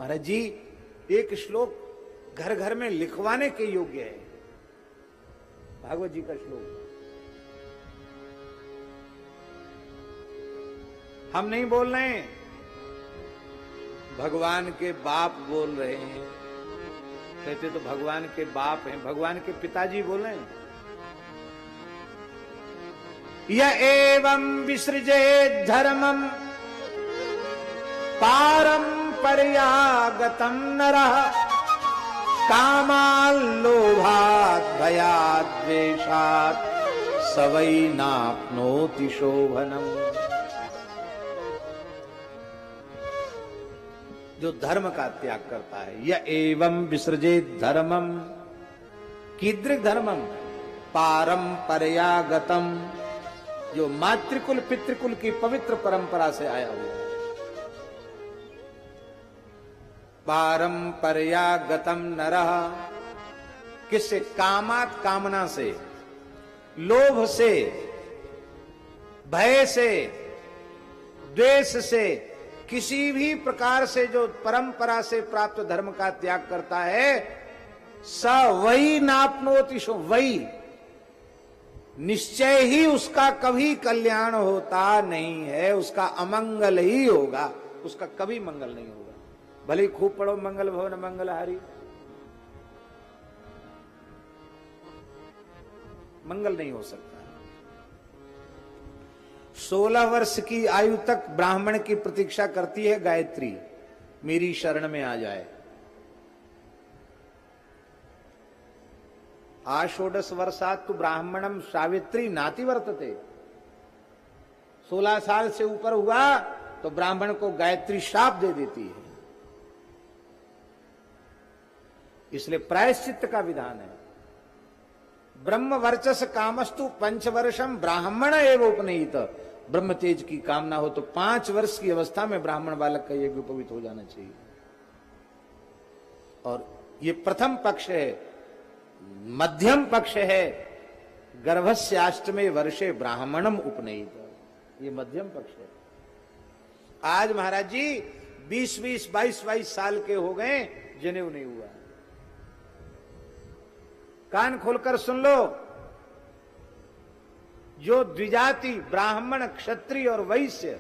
महाराज जी एक श्लोक घर घर में लिखवाने के योग्य है, भागवत जी का श्लोक। हम नहीं बोल रहे हैं, भगवान के बाप बोल रहे हैं। कहते तो भगवान के बाप हैं, भगवान के पिताजी बोल रहे हैं। य एवं विसृजे धर्मम पारंपर्यागतम नरः कामाल्लोभात् भयात् द्वेषात् स वै नाप्नोति शोभनम्। जो धर्म का त्याग करता है, य एवं विसृजे धर्मम, कीदृक् धर्मम, पारंपर्यागतम, जो मातृकुल पितृकुल की पवित्र परंपरा से आया हुआ। पारंपर्यागतम नरः, किससे? कामात, कामना से, लोभ से, भय से, द्वेष से, किसी भी प्रकार से जो परंपरा से प्राप्त धर्म का त्याग करता है, स वही नापनोति शो, वही निश्चय ही उसका कभी कल्याण होता नहीं है, उसका अमंगल ही होगा, उसका कभी मंगल नहीं होगा। भले ही खूब पढ़ो मंगल भवन मंगलहारी, मंगल नहीं हो सकता। 16 वर्ष की आयु तक ब्राह्मण की प्रतीक्षा करती है गायत्री, मेरी शरण में आ जाए। आषोडश वर्षात तो ब्राह्मणम सावित्री नाति वर्तते। 16 साल से ऊपर हुआ तो ब्राह्मण को गायत्री शाप दे देती है। इसलिए प्रायश्चित्त का विधान है। ब्रह्म वर्चस कामस्तु 5 वर्षम ब्राह्मण एवं उपनीत। ब्रह्म तेज की कामना हो तो 5 वर्ष की अवस्था में ब्राह्मण बालक का यज्ञ उपवीत हो जाना चाहिए। और ये प्रथम पक्ष है। मध्यम पक्ष है गर्भस्याष्टमे वर्षे ब्राह्मणम उपनीत, ये मध्यम पक्ष है। आज महाराज जी 20-20, 22-22 साल के हो गए, जनेऊ नहीं हुआ। कान खोलकर सुन लो, जो द्विजाति ब्राह्मण, क्षत्रिय और वैश्य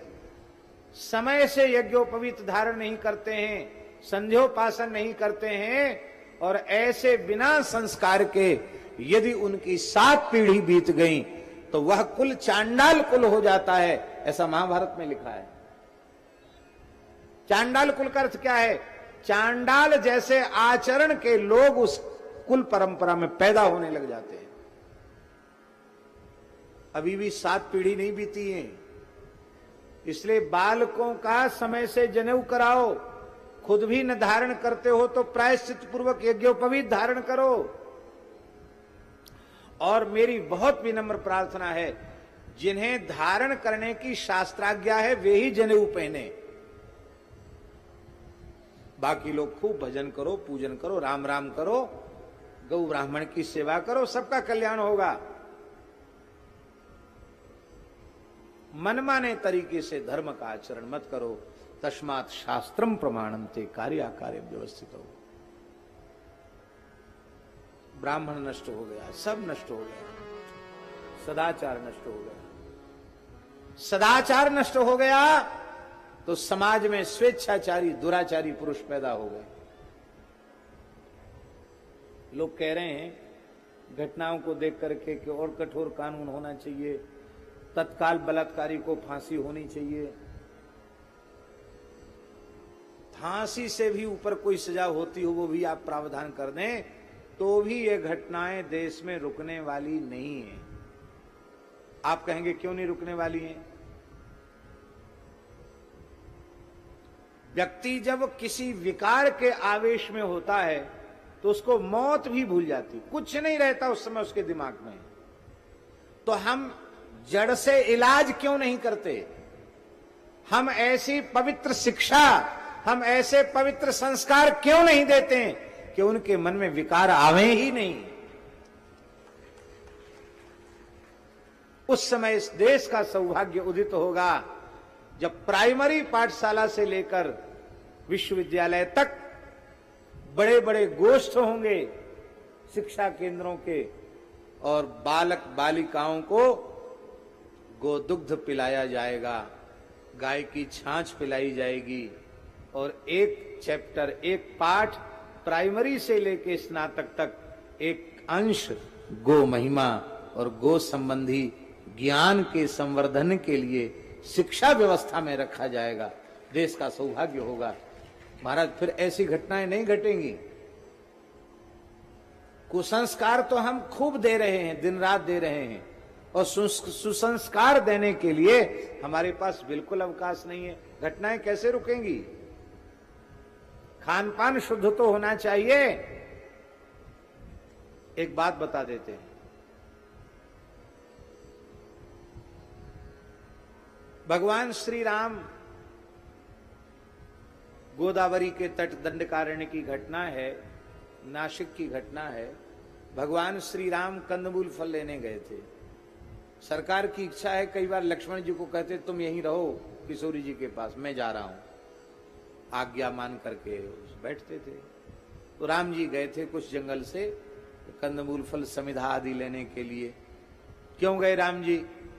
समय से यज्ञोपवीत धारण नहीं करते हैं, संध्योपासन नहीं करते हैं, और ऐसे बिना संस्कार के यदि उनकी 7 पीढ़ी बीत गई तो वह कुल चांडाल कुल हो जाता है, ऐसा महाभारत में लिखा है। चांडाल कुल का अर्थ क्या है? चांडाल जैसे आचरण के लोग उस कुल परंपरा में पैदा होने लग जाते हैं। अभी भी 7 पीढ़ी नहीं बीती है। इसलिए बालकों का समय से जनेऊ कराओ। खुद भी न धारण करते हो तो प्रायश्चित पूर्वक यज्ञोपवीत धारण करो। और मेरी बहुत विनम्र प्रार्थना है, जिन्हें धारण करने की शास्त्राज्ञा है वे ही जनेऊ पहने। बाकी लोग खूब भजन करो, पूजन करो, राम राम करो, गौ ब्राह्मण की सेवा करो, सबका कल्याण होगा। मनमाने तरीके से धर्म का आचरण मत करो। तस्मात् शास्त्रम प्रमाणन्ते कार्याकार्य व्यवस्थित हो। ब्राह्मण नष्ट हो गया, सब नष्ट हो गया, सदाचार नष्ट हो गया। सदाचार नष्ट हो गया तो समाज में स्वेच्छाचारी दुराचारी पुरुष पैदा हो गए। लोग कह रहे हैं घटनाओं को देख करके कि और कठोर कानून होना चाहिए, तत्काल बलात्कारी को फांसी होनी चाहिए। फांसी से भी ऊपर कोई सजा होती हो वो भी आप प्रावधान कर दें तो भी ये घटनाएं देश में रुकने वाली नहीं है। आप कहेंगे क्यों नहीं रुकने वाली हैं? व्यक्ति जब किसी विकार के आवेश में होता है तो उसको मौत भी भूल जाती, कुछ नहीं रहता उस समय उसके दिमाग में। तो हम जड़ से इलाज क्यों नहीं करते? हम ऐसी पवित्र शिक्षा, हम ऐसे पवित्र संस्कार क्यों नहीं देते हैं कि उनके मन में विकार आवे ही नहीं। उस समय इस देश का सौभाग्य उदित होगा जब प्राइमरी पाठशाला से लेकर विश्वविद्यालय तक बड़े बड़े गोष्ठ होंगे शिक्षा केंद्रों के, और बालक बालिकाओं को गोदुग्ध पिलाया जाएगा, गाय की छाछ पिलाई जाएगी, और एक चैप्टर, एक पाठ प्राइमरी से लेकर स्नातक तक एक अंश गो महिमा और गो संबंधी ज्ञान के संवर्धन के लिए शिक्षा व्यवस्था में रखा जाएगा। देश का सौभाग्य होगा। महाराज, फिर ऐसी घटनाएं नहीं घटेंगी। कुसंस्कार तो हम खूब दे रहे हैं, दिन रात दे रहे हैं, और सुसंस्कार देने के लिए हमारे पास बिल्कुल अवकाश नहीं है। घटनाएं कैसे रुकेंगी? खान पान शुद्ध तो होना चाहिए। एक बात बता देते हैं, भगवान श्री राम, गोदावरी के तट दंडकारण्य की घटना है, नासिक की घटना है। भगवान श्री राम कंदमूल फल लेने गए थे। सरकार की इच्छा है, कई बार लक्ष्मण जी को कहते तुम यहीं रहो किशोरी जी के पास, मैं जा रहा हूं, आज्ञा मान करके बैठते थे। तो राम जी गए थे कुछ जंगल से कंदमूल फल समिधा आदि लेने के लिए। क्यों गए राम जी?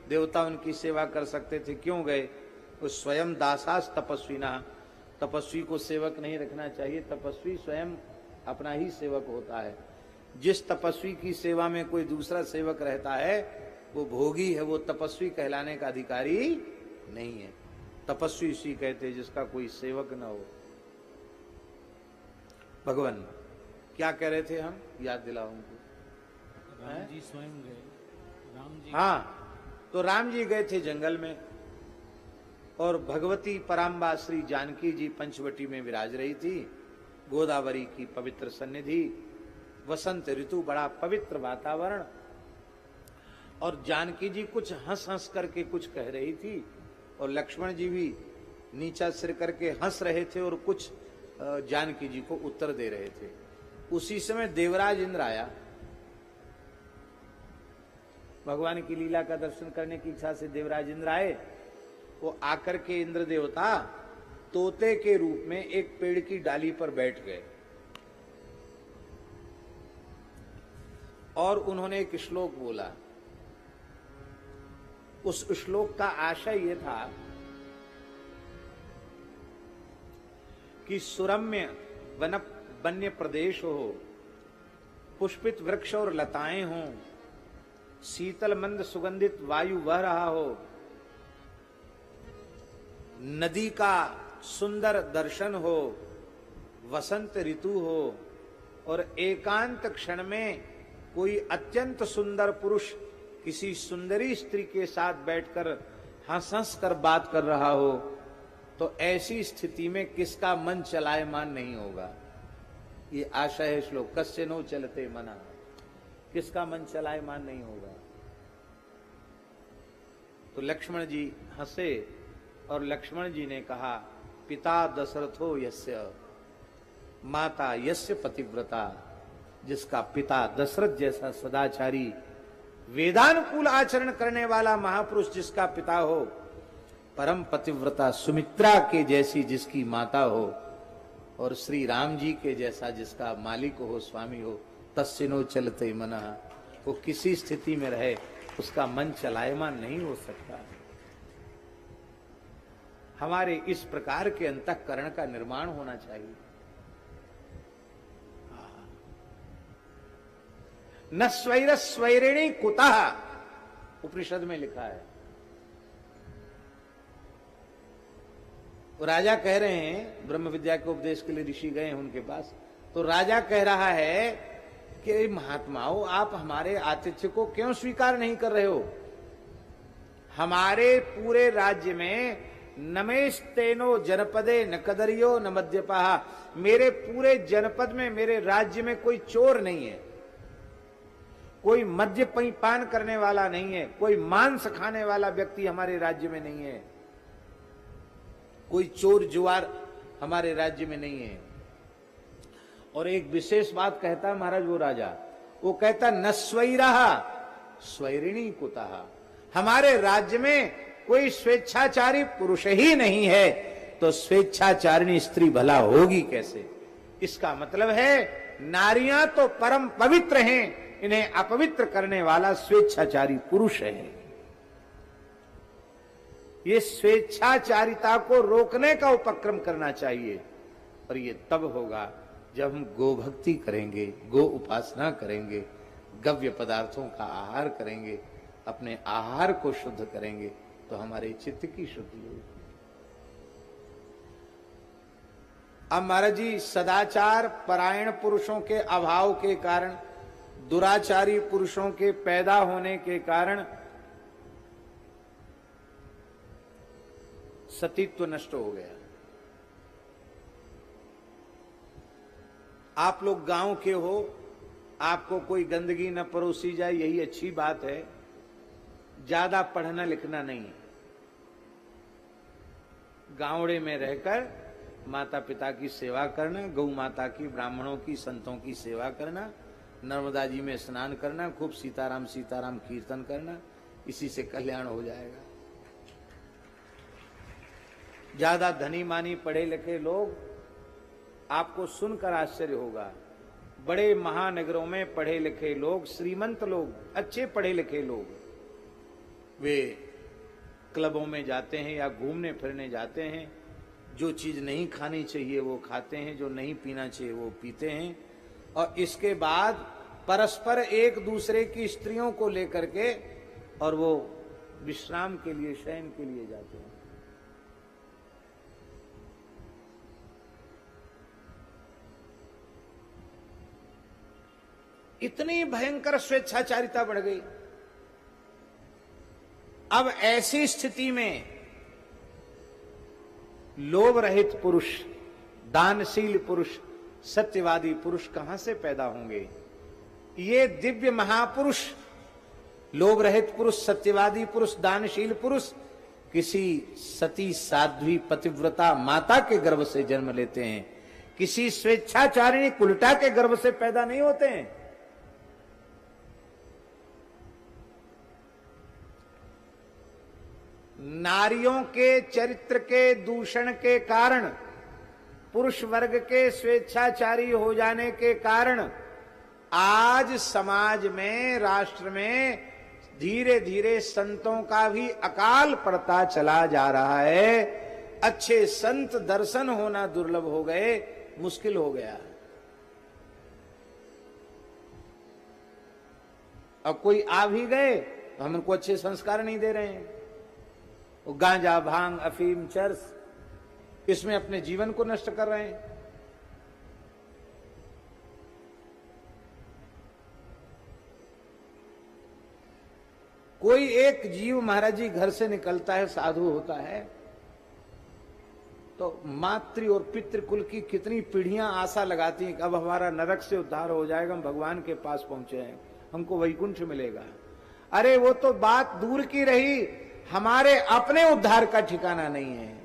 देवता उनकी सेवा कर सकते थे, क्यों गए? वो स्वयं दासास तपस्विना, तपस्वी को सेवक नहीं रखना चाहिए, तपस्वी स्वयं अपना ही सेवक होता है। जिस तपस्वी की सेवा में कोई दूसरा सेवक रहता है वो भोगी है, वो तपस्वी कहलाने का अधिकारी नहीं है। तपस्वी उसी कहते हैं जिसका कोई सेवक न हो। भगवान क्या कह रहे थे, हम याद दिलाओ उनको। राम जी स्वयं गए, राम जी, हाँ, तो राम जी गए थे जंगल में, और भगवती पराम्बा श्री जानकी जी पंचवटी में विराज रही थी। गोदावरी की पवित्र सन्निधि, वसंत ऋतु, बड़ा पवित्र वातावरण, और जानकी जी कुछ हंस हंस करके कुछ कह रही थी, और लक्ष्मण जी भी नीचा सिर करके हंस रहे थे और कुछ जानकी जी को उत्तर दे रहे थे। उसी समय देवराज इंद्र आया। भगवान की लीला का दर्शन करने की इच्छा से देवराज इंद्र आए। वो आकर के इंद्र देवता तोते के रूप में एक पेड़ की डाली पर बैठ गए, और उन्होंने एक श्लोक बोला। उस श्लोक का आशय यह था कि सुरम्य वन्य प्रदेश हो, पुष्पित वृक्ष और लताएं हों, शीतल मंद सुगंधित वायु बह रहा हो, नदी का सुंदर दर्शन हो, वसंत ऋतु हो, और एकांत क्षण में कोई अत्यंत सुंदर पुरुष किसी सुंदरी स्त्री के साथ बैठकर हंस हंस कर बात कर रहा हो, तो ऐसी स्थिति में किसका मन चलायमान नहीं होगा? ये आशा है श्लोक। कस्य नो चलते मना, किसका मन चलायमान नहीं होगा? तो लक्ष्मण जी हंसे, और लक्ष्मण जी ने कहा, पिता दशरथो यस्य, माता यस्य पतिव्रता, जिसका पिता दशरथ जैसा सदाचारी वेदानुकूल आचरण करने वाला महापुरुष जिसका पिता हो, परम पतिव्रता सुमित्रा के जैसी जिसकी माता हो, और श्री राम जी के जैसा जिसका मालिक हो, स्वामी हो, तस्सिनो चलते मनः, वो किसी स्थिति में रहे उसका मन चलायमान नहीं हो सकता। हमारे इस प्रकार के अंतःकरण का निर्माण होना चाहिए। न स्वैर स्वैरिणी कुतः, उपनिषद में लिखा है। राजा कह रहे हैं, ब्रह्म विद्या के उपदेश के लिए ऋषि गए हैं उनके पास, तो राजा कह रहा है कि महात्माओं, आप हमारे आतिथ्य को क्यों स्वीकार नहीं कर रहे हो? हमारे पूरे राज्य में नमेस्तेनो जनपदे न कदरियो न मद्यपाहा, मेरे पूरे जनपद में, मेरे राज्य में कोई चोर नहीं है, कोई मद्यपान करने वाला नहीं है, कोई मांस खाने वाला व्यक्ति हमारे राज्य में नहीं है, कोई चोर जुआर हमारे राज्य में नहीं है। और एक विशेष बात कहता महाराज वो राजा, वो कहता न स्वैरः स्वैरिणी कुतः, हमारे राज्य में कोई स्वेच्छाचारी पुरुष ही नहीं है, तो स्वेच्छाचारिणी स्त्री भला होगी कैसे। इसका मतलब है नारियां तो परम पवित्र हैं, इन्हें अपवित्र करने वाला स्वेच्छाचारी पुरुष है। ये स्वेच्छाचारिता को रोकने का उपक्रम करना चाहिए, और ये तब होगा जब हम गो भक्ति करेंगे, गो उपासना करेंगे, गव्य पदार्थों का आहार करेंगे, अपने आहार को शुद्ध करेंगे, तो हमारे चित्त की शुद्धि होगी। अब महाराज जी, सदाचार परायण पुरुषों के अभाव के कारण, दुराचारी पुरुषों के पैदा होने के कारण सतीत्व नष्ट हो गया। आप लोग गांव के हो, आपको कोई गंदगी न परोसी जाए, यही अच्छी बात है। ज्यादा पढ़ना लिखना नहीं, गांवड़े में रहकर माता पिता की सेवा करना, गौ माता की, ब्राह्मणों की, संतों की सेवा करना, नर्मदा जी में स्नान करना, खूब सीताराम सीताराम कीर्तन करना, इसी से कल्याण हो जाएगा। ज्यादा धनी मानी पढ़े लिखे लोग, आपको सुनकर आश्चर्य होगा, बड़े महानगरों में पढ़े लिखे लोग, श्रीमंत लोग, अच्छे पढ़े लिखे लोग, वे क्लबों में जाते हैं या घूमने फिरने जाते हैं, जो चीज नहीं खानी चाहिए वो खाते हैं, जो नहीं पीना चाहिए वो पीते हैं, और इसके बाद परस्पर एक दूसरे की स्त्रियों को लेकर के और वो विश्राम के लिए, शयन के लिए जाते हैं। इतनी भयंकर स्वेच्छाचारिता बढ़ गई। अब ऐसी स्थिति में लोभ रहित पुरुष, दानशील पुरुष, सत्यवादी पुरुष कहां से पैदा होंगे। ये दिव्य महापुरुष, लोभ रहित पुरुष, सत्यवादी पुरुष, दानशील पुरुष किसी सती साध्वी पतिव्रता माता के गर्भ से जन्म लेते हैं, किसी स्वेच्छाचारिणी कुलटा के गर्भ से पैदा नहीं होते हैं। नारियों के चरित्र के दूषण के कारण, पुरुष वर्ग के स्वेच्छाचारी हो जाने के कारण आज समाज में, राष्ट्र में धीरे धीरे संतों का भी अकाल पड़ता चला जा रहा है। अच्छे संत दर्शन होना दुर्लभ हो गए, मुश्किल हो गया। अब कोई आ भी गए तो हम उनको अच्छे संस्कार नहीं दे रहे हैं। वो गांजा, भांग, अफीम, चरस, इसमें अपने जीवन को नष्ट कर रहे हैं। कोई एक जीव महाराज जी घर से निकलता है, साधु होता है, तो मातृ और पितृकुल की कितनी पीढ़ियां आशा लगाती हैं कि अब हमारा नरक से उद्धार हो जाएगा, हम भगवान के पास पहुंचे हैं, हमको वैकुंठ मिलेगा। अरे वो तो बात दूर की रही, हमारे अपने उद्धार का ठिकाना नहीं है।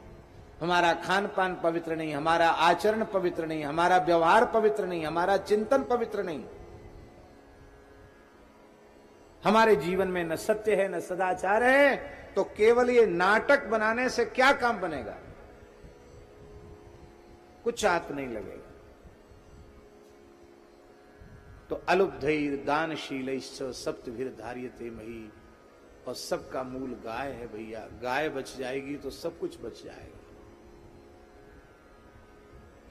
हमारा खान पान पवित्र नहीं, हमारा आचरण पवित्र नहीं, हमारा व्यवहार पवित्र नहीं, हमारा चिंतन पवित्र नहीं, हमारे जीवन में न सत्य है न सदाचार है, तो केवल ये नाटक बनाने से क्या काम बनेगा, कुछ हाथ नहीं लगेगा। तो अलुब्धैर दानशीलैश्च सप्तभिर धार्यते मही, और सबका मूल गाय है भैया। गाय बच जाएगी तो सब कुछ बच जाएगा।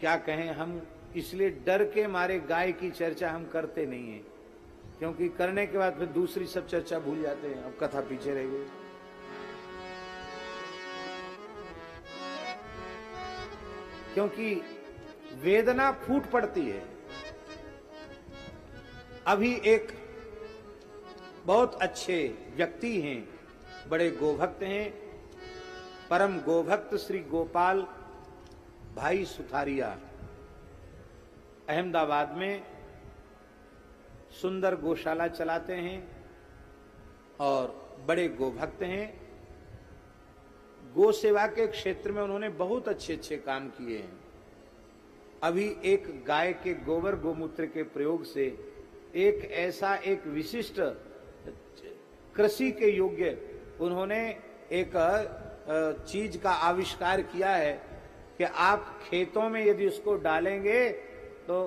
क्या कहें हम, इसलिए डर के मारे गाय की चर्चा हम करते नहीं है, क्योंकि करने के बाद फिर दूसरी सब चर्चा भूल जाते हैं, अब कथा पीछे रह गई। क्योंकि वेदना फूट पड़ती है। अभी एक बहुत अच्छे व्यक्ति हैं, बड़े गोभक्त हैं, परम गोभक्त श्री गोपाल भाई सुथारिया, अहमदाबाद में सुंदर गौशाला चलाते हैं और बड़े गोभक्त हैं। गो सेवा के क्षेत्र में उन्होंने बहुत अच्छे अच्छे काम किए हैं। अभी एक गाय के गोबर गोमूत्र के प्रयोग से एक ऐसा एक विशिष्ट कृषि के योग्य उन्होंने एक चीज का आविष्कार किया है कि आप खेतों में यदि उसको डालेंगे तो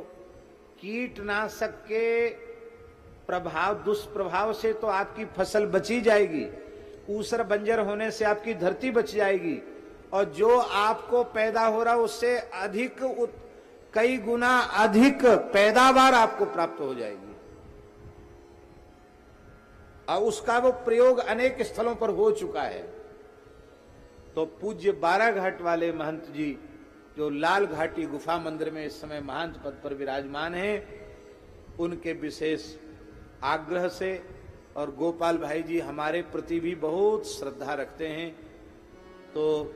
कीटनाशक के प्रभाव, दुष्प्रभाव से तो आपकी फसल बची जाएगी, ऊसर बंजर होने से आपकी धरती बच जाएगी, और जो आपको पैदा हो रहा उससे अधिक कई गुना अधिक पैदावार आपको प्राप्त हो जाएगी। और उसका वो प्रयोग अनेक स्थलों पर हो चुका है। तो पूज्य बाराघाट वाले महंत जी, जो लाल घाटी गुफा मंदिर में इस समय महंत पद पर विराजमान हैं, उनके विशेष आग्रह से, और गोपाल भाई जी हमारे प्रति भी बहुत श्रद्धा रखते हैं, तो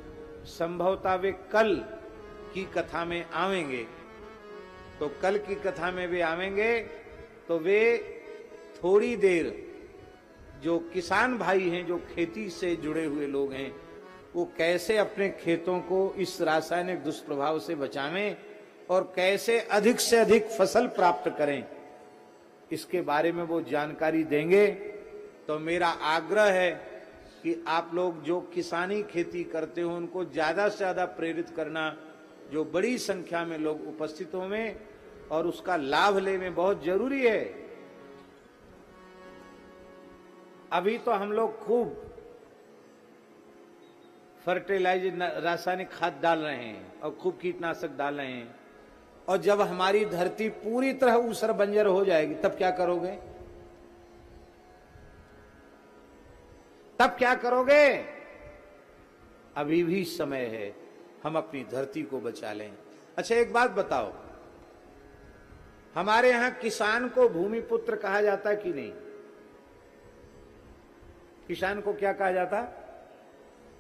संभवतः वे कल की कथा में आवेंगे। तो कल की कथा में वे आवेंगे तो वे थोड़ी देर, जो किसान भाई हैं, जो खेती से जुड़े हुए लोग हैं, वो कैसे अपने खेतों को इस रासायनिक दुष्प्रभाव से बचावें और कैसे अधिक से अधिक फसल प्राप्त करें, इसके बारे में वो जानकारी देंगे। तो मेरा आग्रह है कि आप लोग जो किसानी खेती करते हो उनको ज्यादा से ज्यादा प्रेरित करना, जो बड़ी संख्या में लोग उपस्थित होंगे और उसका लाभ लेने बहुत जरूरी है। अभी तो हम लोग खूब फर्टिलाइजर, रासायनिक खाद डाल रहे हैं और खूब कीटनाशक डाल रहे हैं, और जब हमारी धरती पूरी तरह ऊसर बंजर हो जाएगी तब क्या करोगे? तब क्या करोगे? अभी भी समय है, हम अपनी धरती को बचा लें। अच्छा एक बात बताओ, हमारे यहां किसान को भूमिपुत्र कहा जाता कि नहीं? किसान को क्या कहा जाता?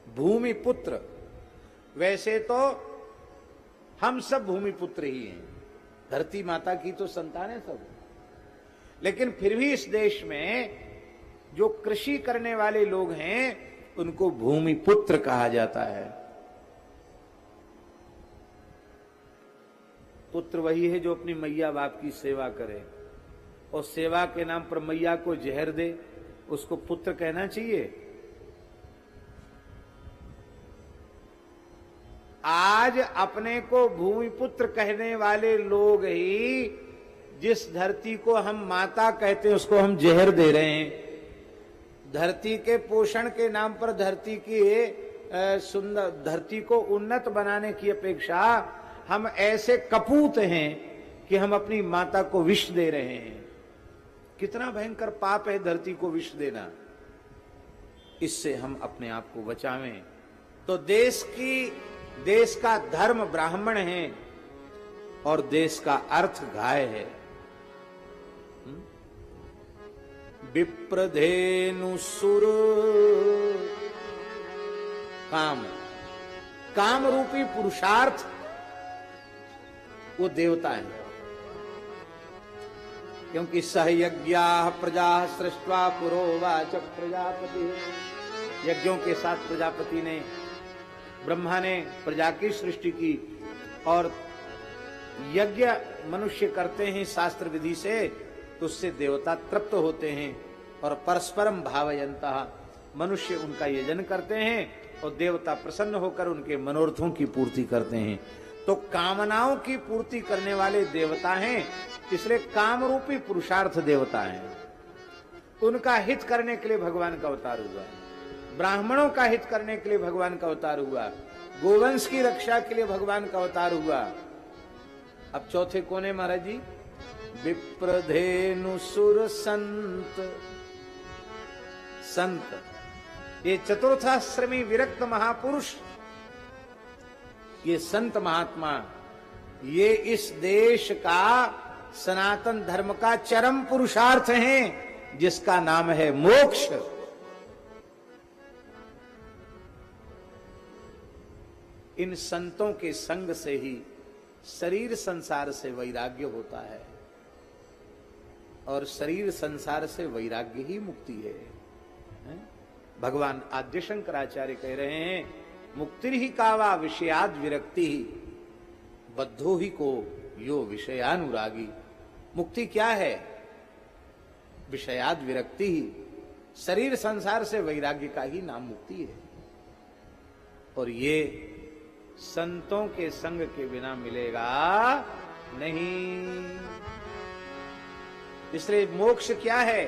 भूमिपुत्र। वैसे तो हम सब भूमिपुत्र ही हैं, धरती माता की तो संतान है सब, लेकिन फिर भी इस देश में जो कृषि करने वाले लोग हैं उनको भूमिपुत्र कहा जाता है। पुत्र वही है जो अपनी मैया बाप की सेवा करे, और सेवा के नाम पर मैया को जहर दे, उसको पुत्र कहना चाहिए? आज अपने को भूमिपुत्र कहने वाले लोग ही जिस धरती को हम माता कहते हैं उसको हम जहर दे रहे हैं। धरती के पोषण के नाम पर धरती की सुंदर, धरती को उन्नत बनाने की अपेक्षा हम ऐसे कपूत हैं कि हम अपनी माता को विष दे रहे हैं। कितना भयंकर पाप है धरती को विष देना। इससे हम अपने आप को बचावें। तो देश का धर्म ब्राह्मण है और देश का अर्थ गाय है। विप्रधेनु सुर काम, काम रूपी पुरुषार्थ वो देवता है, क्योंकि सहयज्ञा प्रजा सृष्ट्वा पुरोवाच प्रजापति। यज्ञों के साथ प्रजापति ने, ब्रह्मा ने प्रजा की सृष्टि की, और यज्ञ मनुष्य करते हैं शास्त्र विधि से, तो उससे देवता तृप्त होते हैं, और परस्परम भावयन्तः, मनुष्य उनका यजन करते हैं और देवता प्रसन्न होकर उनके मनोरथों की पूर्ति करते हैं। तो कामनाओं की पूर्ति करने वाले देवता हैं, इसलिए काम रूपी पुरुषार्थ देवता हैं। उनका हित करने के लिए भगवान का अवतार हुआ, ब्राह्मणों का हित करने के लिए भगवान का अवतार हुआ, गोवंश की रक्षा के लिए भगवान का अवतार हुआ। अब चौथे कौन है महाराज जी? विप्रधेनु सुर संत। संत ये चतुर्थाश्रमी विरक्त महापुरुष, ये संत महात्मा, ये इस देश का सनातन धर्म का चरम पुरुषार्थ हैं, जिसका नाम है मोक्ष। इन संतों के संग से ही शरीर संसार से वैराग्य होता है, और शरीर संसार से वैराग्य ही मुक्ति है। भगवान आद्य शंकराचार्य कह रहे हैं, मुक्ति ही कावा विषयाद विरक्ति ही बद्धो ही को यो विषयानुरागी। मुक्ति क्या है? विषयाद विरक्ति ही, शरीर संसार से वैराग्य का ही नाम मुक्ति है। और ये संतों के संग के बिना मिलेगा नहीं। इसलिए मोक्ष क्या है?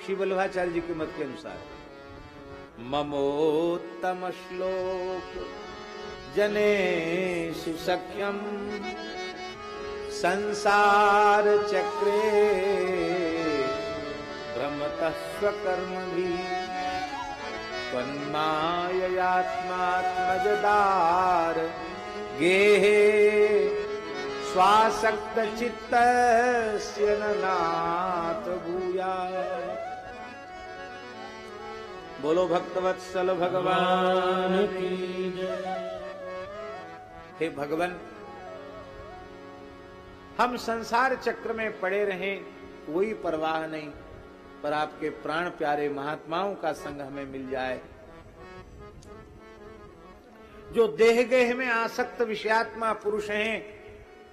श्री वल्लभाचार्य जी के मत के अनुसार ममोत्तम श्लोक जनेषु सख्यम संसार चक्रे भ्रमतः स्वकर्मभिः तन्माययात्मात्मजदार गेहे स्वासक्त चित्तस्य न नाथ भूयात्। बोलो भक्तवत्सल भगवान की जय। हे भगवान, हम संसार चक्र में पड़े रहें कोई परवाह नहीं, पर आपके प्राण प्यारे महात्माओं का संग हमें मिल जाए। जो देह गेह में आसक्त विषयात्मा पुरुष हैं,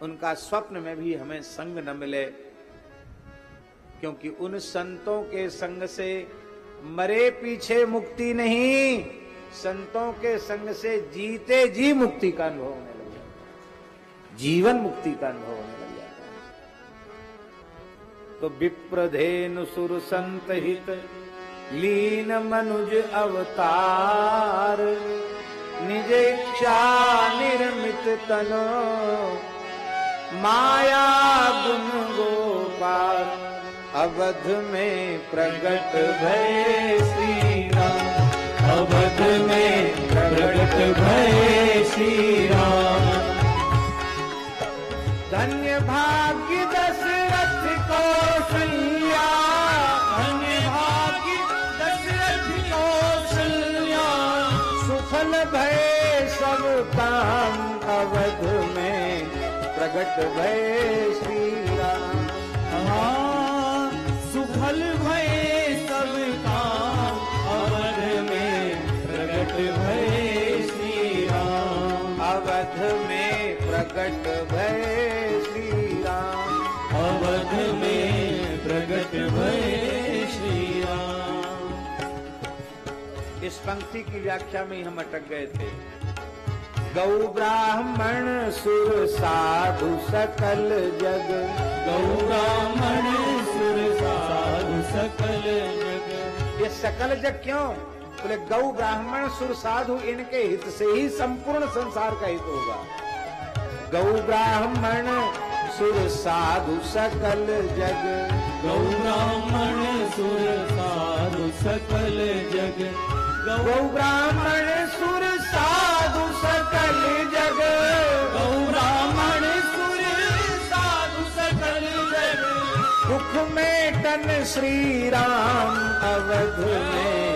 उनका स्वप्न में भी हमें संग न मिले, क्योंकि उन संतों के संग से मरे पीछे मुक्ति नहीं, संतों के संग से जीते जी मुक्ति का अनुभव होने लग जाता है, जीवन मुक्ति का अनुभव होने लग जाता है। तो विप्रधेनु सुर संत हित लीन मनुज अवतार निज इच्छा निर्मित तनो माया गुण गोपाल अवध में प्रगट भय श्री राम। अवध में प्रगट भय श्री राम। धन्य भाग्य दशरथ कौशल्या, धन्य भाग्य दशरथ कौशल्या, सुफल भय सब काम अवध में प्रगट भय श्री राम। सुफल भय सब काम अवध में प्रगट भय श्री राम। अवध में प्रगट भय श्री राम। अवध में प्रगट भय श्री राम। इस पंक्ति की व्याख्या में ही हम अटक गए थे। गौ ब्राह्मण सुर साधु सकल जग। गौ ब्राह्मण सुर साधु सकल जग। ये सकल जग क्यों? बोले गौ ब्राह्मण सुर साधु इनके हित से ही संपूर्ण संसार का हित होगा। गौ ब्राह्मण सुर साधु सकल जग। गौ ब्राह्मण सुर साधु सकल जग। गौ ब्राह्मण सुर साधु सकल जग। गौ ब्राह्मण सुर साधु सकल जग। दुख में तन श्री राम अवध में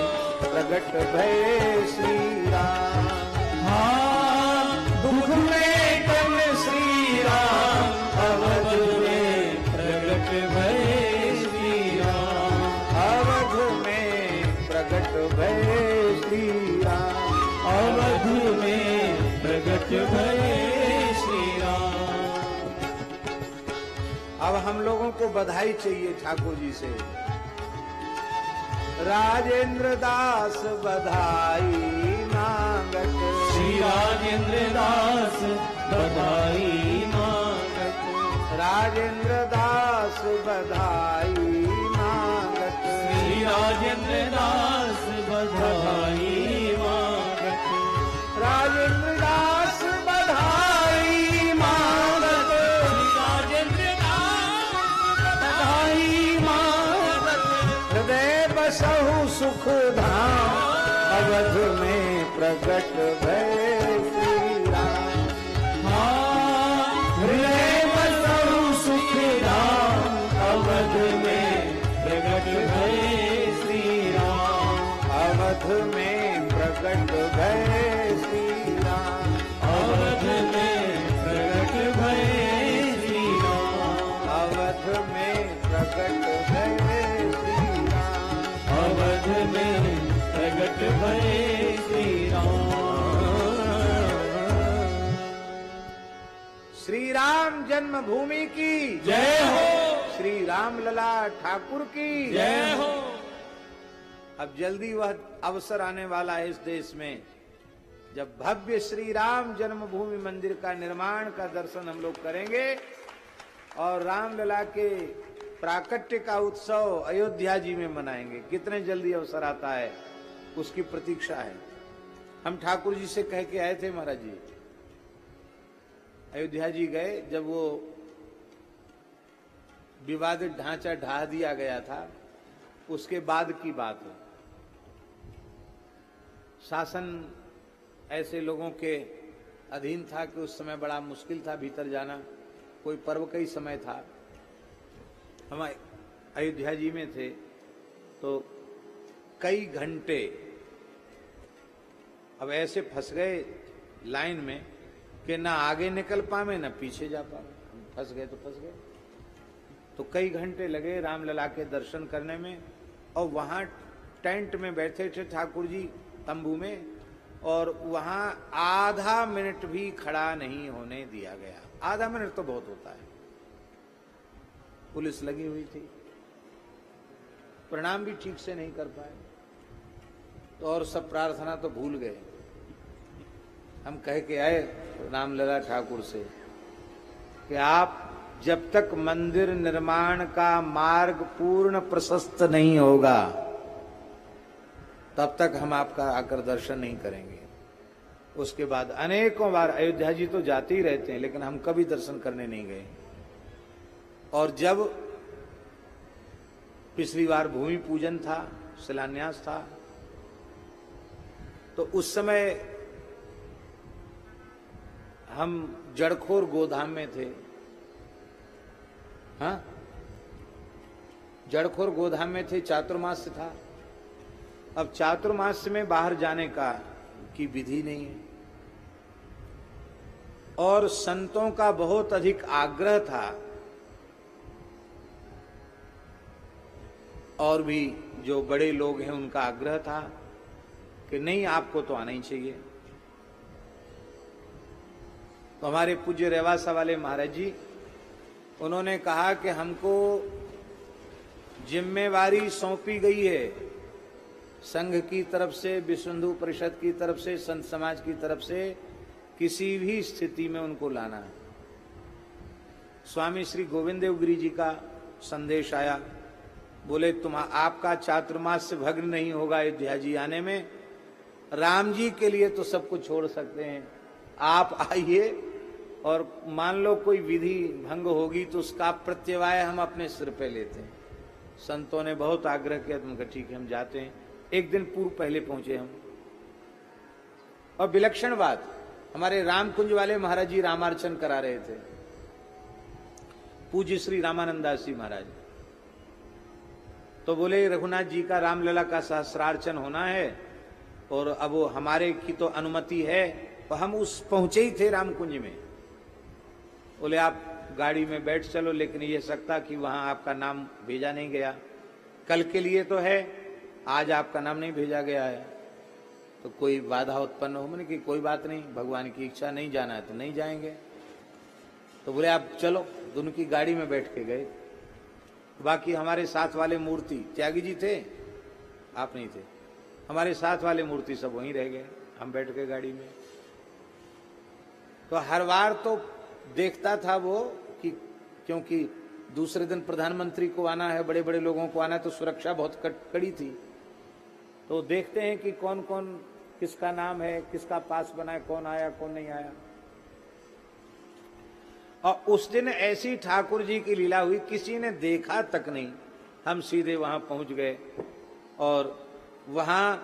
प्रगट भय श्री राम। हाँ, दुख में तन श्री राम अवध में प्रगट भय श्री राम। अवध में प्रगट भय श्री राम। अवध में प्रगट भय श्री राम। अब हम लोगों को बधाई चाहिए ठाकुर जी से। राजेंद्र दास बधाई मांगत। श्री राजेंद्र दास बधाई मांगत। राजेंद्र दास बधाई मांगत। श्री राजेंद्र दास बधाई मांगत। राजेंद्र दास बधाई मांगत। श्री राजेंद्र दास बधाई मांगत। हृदय बसहु सुख धाम अवध में प्रगट भय श्री राम। हाँ, हृदय बसहु सुख धाम अवध में प्रगट भय श्री राम। अवध में प्रगट भय श्री राम। अवध में प्रगट भय श्री राम। अवध में प्रगट भय श्री राम। अवध में प्रगट भय श्री राम। श्री राम जन्मभूमि की जय हो। श्री राम लला ठाकुर की जय हो। अब जल्दी वह अवसर आने वाला है इस देश में जब भव्य श्री राम जन्मभूमि मंदिर का निर्माण का दर्शन हम लोग करेंगे और रामलला के प्राकट्य का उत्सव अयोध्या जी में मनाएंगे, कितने जल्दी अवसर आता है उसकी प्रतीक्षा है। हम ठाकुर जी से कह के आए थे, महाराज जी अयोध्या जी गए, जब वो विवादित ढांचा ढा दिया गया था उसके बाद की बात है। शासन ऐसे लोगों के अधीन था कि उस समय बड़ा मुश्किल था भीतर जाना, कोई पर्व का ही समय था। हम अयोध्या जी में थे तो कई घंटे अब ऐसे फंस गए लाइन में कि ना आगे निकल पावे ना पीछे जा पावे, फंस गए तो फंस गए। तो कई घंटे लगे रामलला के दर्शन करने में, और वहां टेंट में बैठे थे ठाकुर जी तंबू में, और वहां आधा मिनट भी खड़ा नहीं होने दिया गया। आधा मिनट तो बहुत होता है। पुलिस लगी हुई थी, प्रणाम भी ठीक से नहीं कर पाए, तो और सब प्रार्थना तो भूल गए। हम कह के आए रामलला ठाकुर से कि आप जब तक मंदिर निर्माण का मार्ग पूर्ण प्रशस्त नहीं होगा तब तक हम आपका आकर दर्शन नहीं करेंगे। उसके बाद अनेकों बार अयोध्या जी तो जाते ही रहते हैं, लेकिन हम कभी दर्शन करने नहीं गए। और जब पिछली बार भूमि पूजन था, शिलान्यास था, तो उस समय हम जड़खोर गोधाम में थे। हाँ, जड़खोर गोधाम में थे, चातुर्मास था। अब चातुर्मास में बाहर जाने का की विधि नहीं है, और संतों का बहुत अधिक आग्रह था, और भी जो बड़े लोग हैं उनका आग्रह था कि नहीं आपको तो आना ही चाहिए। तो हमारे पूज्य रेवासा वाले महाराज जी, उन्होंने कहा कि हमको जिम्मेवारी सौंपी गई है संघ की तरफ से, विश्व हिंदू परिषद की तरफ से, संत समाज की तरफ से, किसी भी स्थिति में उनको लाना है। स्वामी श्री गोविंद देव गिरी जी का संदेश आया, बोले आपका चातुर्मास से भग्न नहीं होगा अयोध्या जी आने में, राम जी के लिए तो सब कुछ छोड़ सकते हैं, आप आइए, और मान लो कोई विधि भंग होगी तो उसका प्रत्यवाय हम अपने सिर पे लेते हैं। संतों ने बहुत आग्रह किया, तुम कहा ठीक है हम जाते हैं। एक दिन पूर्व पहले पहुंचे हम। और विलक्षण बात, हमारे रामकुंज वाले महाराज जी रामार्चन करा रहे थे, पूज्य श्री रामानंदास जी महाराज। तो बोले रघुनाथ जी का रामलला का सहस्रार्चन होना है, और अब वो हमारे की तो अनुमति है, तो हम उस पहुंचे ही थे रामकुंज में। बोले आप गाड़ी में बैठ चलो, लेकिन ये सकता कि वहां आपका नाम भेजा नहीं गया, कल के लिए तो है, आज आपका नाम नहीं भेजा गया है, तो कोई बाधा उत्पन्न हो। मैंने कि कोई बात नहीं, भगवान की इच्छा, नहीं जाना है तो नहीं जाएंगे। तो बोले आप चलो, दोनों की गाड़ी में बैठ के गए। बाकी हमारे साथ वाले मूर्ति, त्यागी जी थे, आप नहीं थे, हमारे साथ वाले मूर्ति सब वहीं रह गए, हम बैठ गए गाड़ी में। तो हर बार तो देखता था वो कि क्योंकि दूसरे दिन प्रधानमंत्री को आना है, बड़े बड़े लोगों को आना है, तो सुरक्षा बहुत कड़ी थी। तो देखते हैं कि कौन कौन किसका नाम है, किसका पास बना है, कौन आया कौन नहीं आया। और उस दिन ऐसी ठाकुर जी की लीला हुई, किसी ने देखा तक नहीं। हम सीधे वहां पहुंच गए, और वहां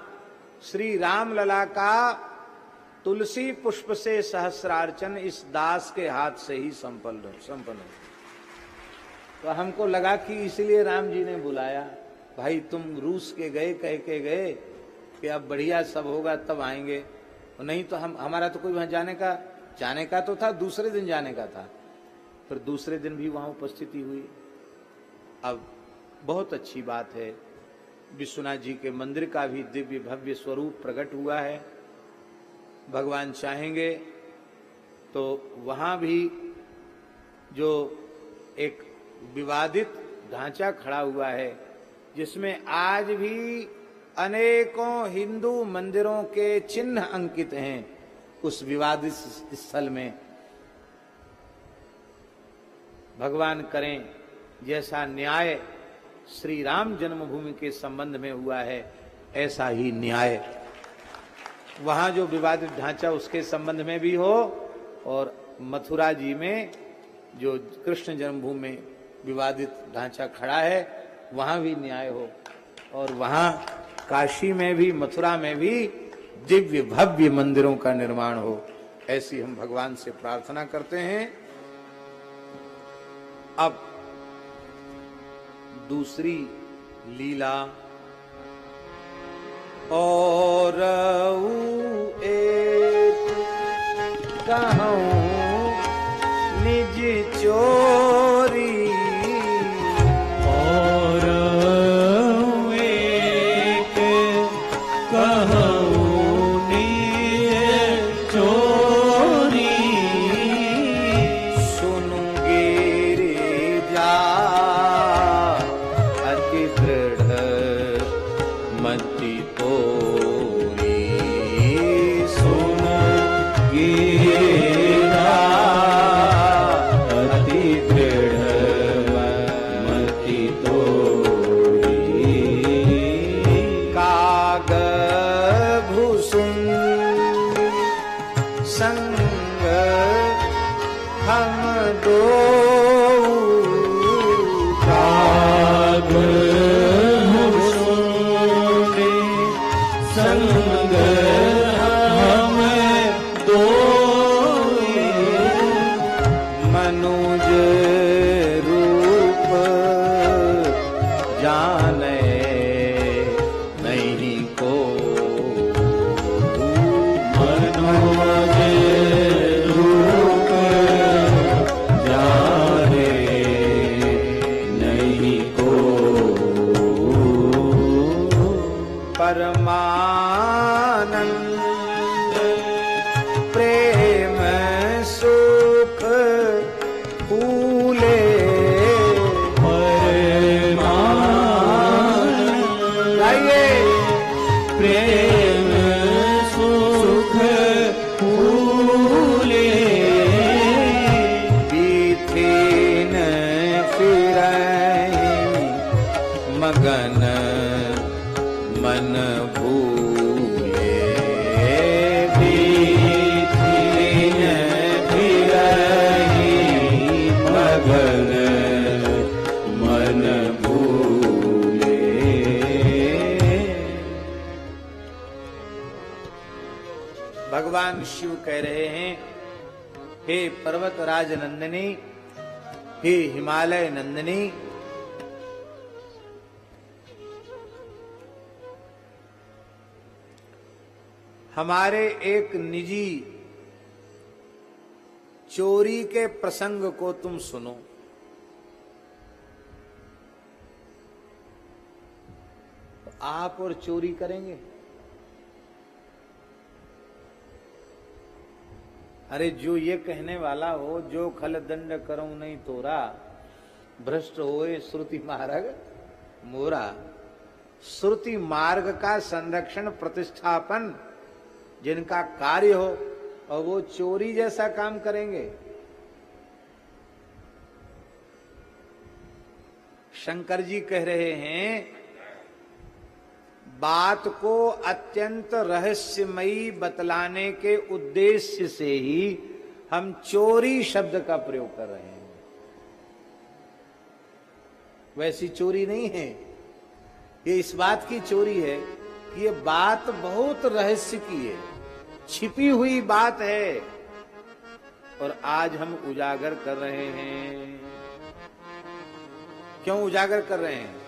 श्री रामलला का तुलसी पुष्प से सहस्रार्चन इस दास के हाथ से ही संपन्न हो। तो हमको लगा कि इसलिए राम जी ने बुलाया, भाई तुम रूस के गए, कह के गए कि अब बढ़िया सब होगा तब आएंगे, नहीं तो हमारा तो कोई वहां जाने का तो था, दूसरे दिन जाने का था, फिर दूसरे दिन भी वहां उपस्थिति हुई। अब बहुत अच्छी बात है, विश्वनाथ जी के मंदिर का भी दिव्य भव्य स्वरूप प्रकट हुआ है। भगवान चाहेंगे तो वहां भी जो एक विवादित ढांचा खड़ा हुआ है, जिसमें आज भी अनेकों हिंदू मंदिरों के चिन्ह अंकित हैं, उस विवादित स्थल में भगवान करें जैसा न्याय श्री राम जन्मभूमि के संबंध में हुआ है, ऐसा ही न्याय वहां जो विवादित ढांचा उसके संबंध में भी हो, और मथुरा जी में जो कृष्ण जन्मभूमि में विवादित ढांचा खड़ा है वहां भी न्याय हो, और वहां काशी में भी मथुरा में भी दिव्य भव्य मंदिरों का निर्माण हो, ऐसी हम भगवान से प्रार्थना करते हैं। अब दूसरी लीला, और एक कहूं निज चोरी, और एक कहूं निज चोरी, सुनुगे रे जा अति दृढ़ मति तोरी, सुनुगे अति दृढ़ मति तोरी, काग भूसुन संग हम दो, काग भूसुन संग हम दो, मनुज रूप जाने नहीं को, मनोज रूप जाने नहीं को, परमानंद प्रेम सुख फूले, परमानंद गाइए प्रेम सुख फूले, बीथिन फिरैं मगन मन भूले, बीथिन फिरहीं मगन मन भूले, भगवान शिव कह रहे हैं, हे पर्वत राज नंदिनी, हे हिमालय नंदिनी, हमारे एक निजी चोरी के प्रसंग को तुम सुनो। आप और चोरी करेंगे? अरे जो ये कहने वाला हो, जो खल दंड करूं नहीं तोरा, भ्रष्ट होए श्रुति मार्ग मोरा। श्रुति मार्ग का संरक्षण प्रतिष्ठापन जिनका कार्य हो, और वो चोरी जैसा काम करेंगे। शंकर जी कह रहे हैं, बात को अत्यंत रहस्यमयी बतलाने के उद्देश्य से ही हम चोरी शब्द का प्रयोग कर रहे हैं। वैसी चोरी नहीं है, ये इस बात की चोरी है कि ये बात बहुत रहस्य की है, छिपी हुई बात है, और आज हम उजागर कर रहे हैं। क्यों उजागर कर रहे हैं?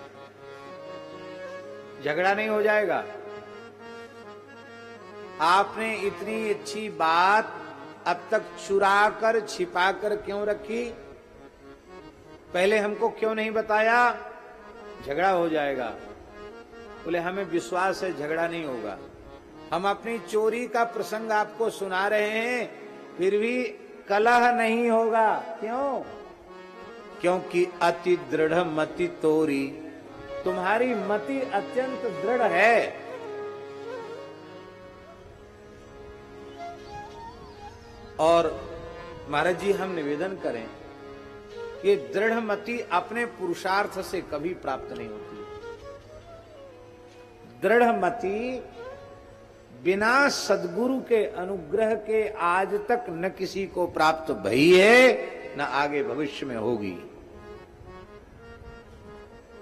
झगड़ा नहीं हो जाएगा। आपने इतनी अच्छी बात अब तक चुरा कर छिपा कर क्यों रखी? पहले हमको क्यों नहीं बताया? झगड़ा हो जाएगा। बोले हमें विश्वास है झगड़ा नहीं होगा। हम अपनी चोरी का प्रसंग आपको सुना रहे हैं, फिर भी कलह नहीं होगा। क्यों? क्योंकि अति दृढ़ मति तोरी, तुम्हारी मति अत्यंत दृढ़ है। और महाराज जी हम निवेदन करें कि दृढ़मति अपने पुरुषार्थ से कभी प्राप्त नहीं होती। दृढ़मति बिना सद्गुरु के अनुग्रह के आज तक न किसी को प्राप्त भई है न आगे भविष्य में होगी।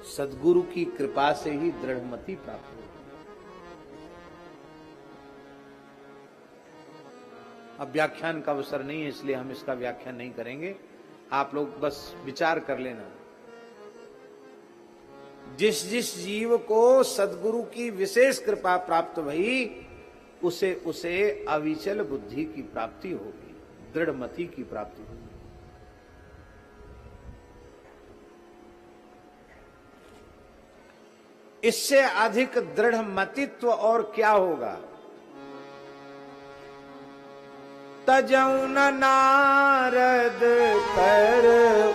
सद्गुरु की कृपा से ही दृढ़मति प्राप्त होगी। अब व्याख्यान का अवसर नहीं है इसलिए हम इसका व्याख्यान नहीं करेंगे, आप लोग बस विचार कर लेना। जिस जिस जीव को सद्गुरु की विशेष कृपा प्राप्त भई उसे उसे अविचल बुद्धि की प्राप्ति होगी, दृढ़मति की प्राप्ति होगी। इससे अधिक दृढ़मतित्व और क्या होगा। तजौ न नारद कर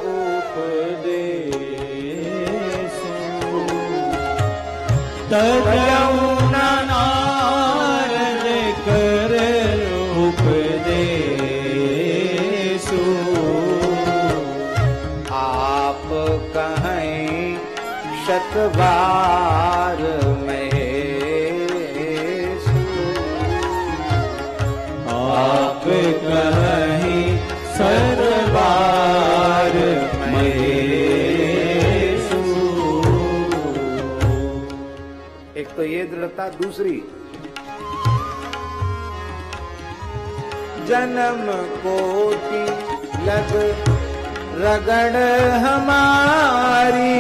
उपदेश, तजौ न नारद कर उपदेशु, आप कहें शत बार आप कहीं सरबार महेशु। एक तो ये दृढ़ता, दूसरी जन्म कोटि लग रगड़ हमारी,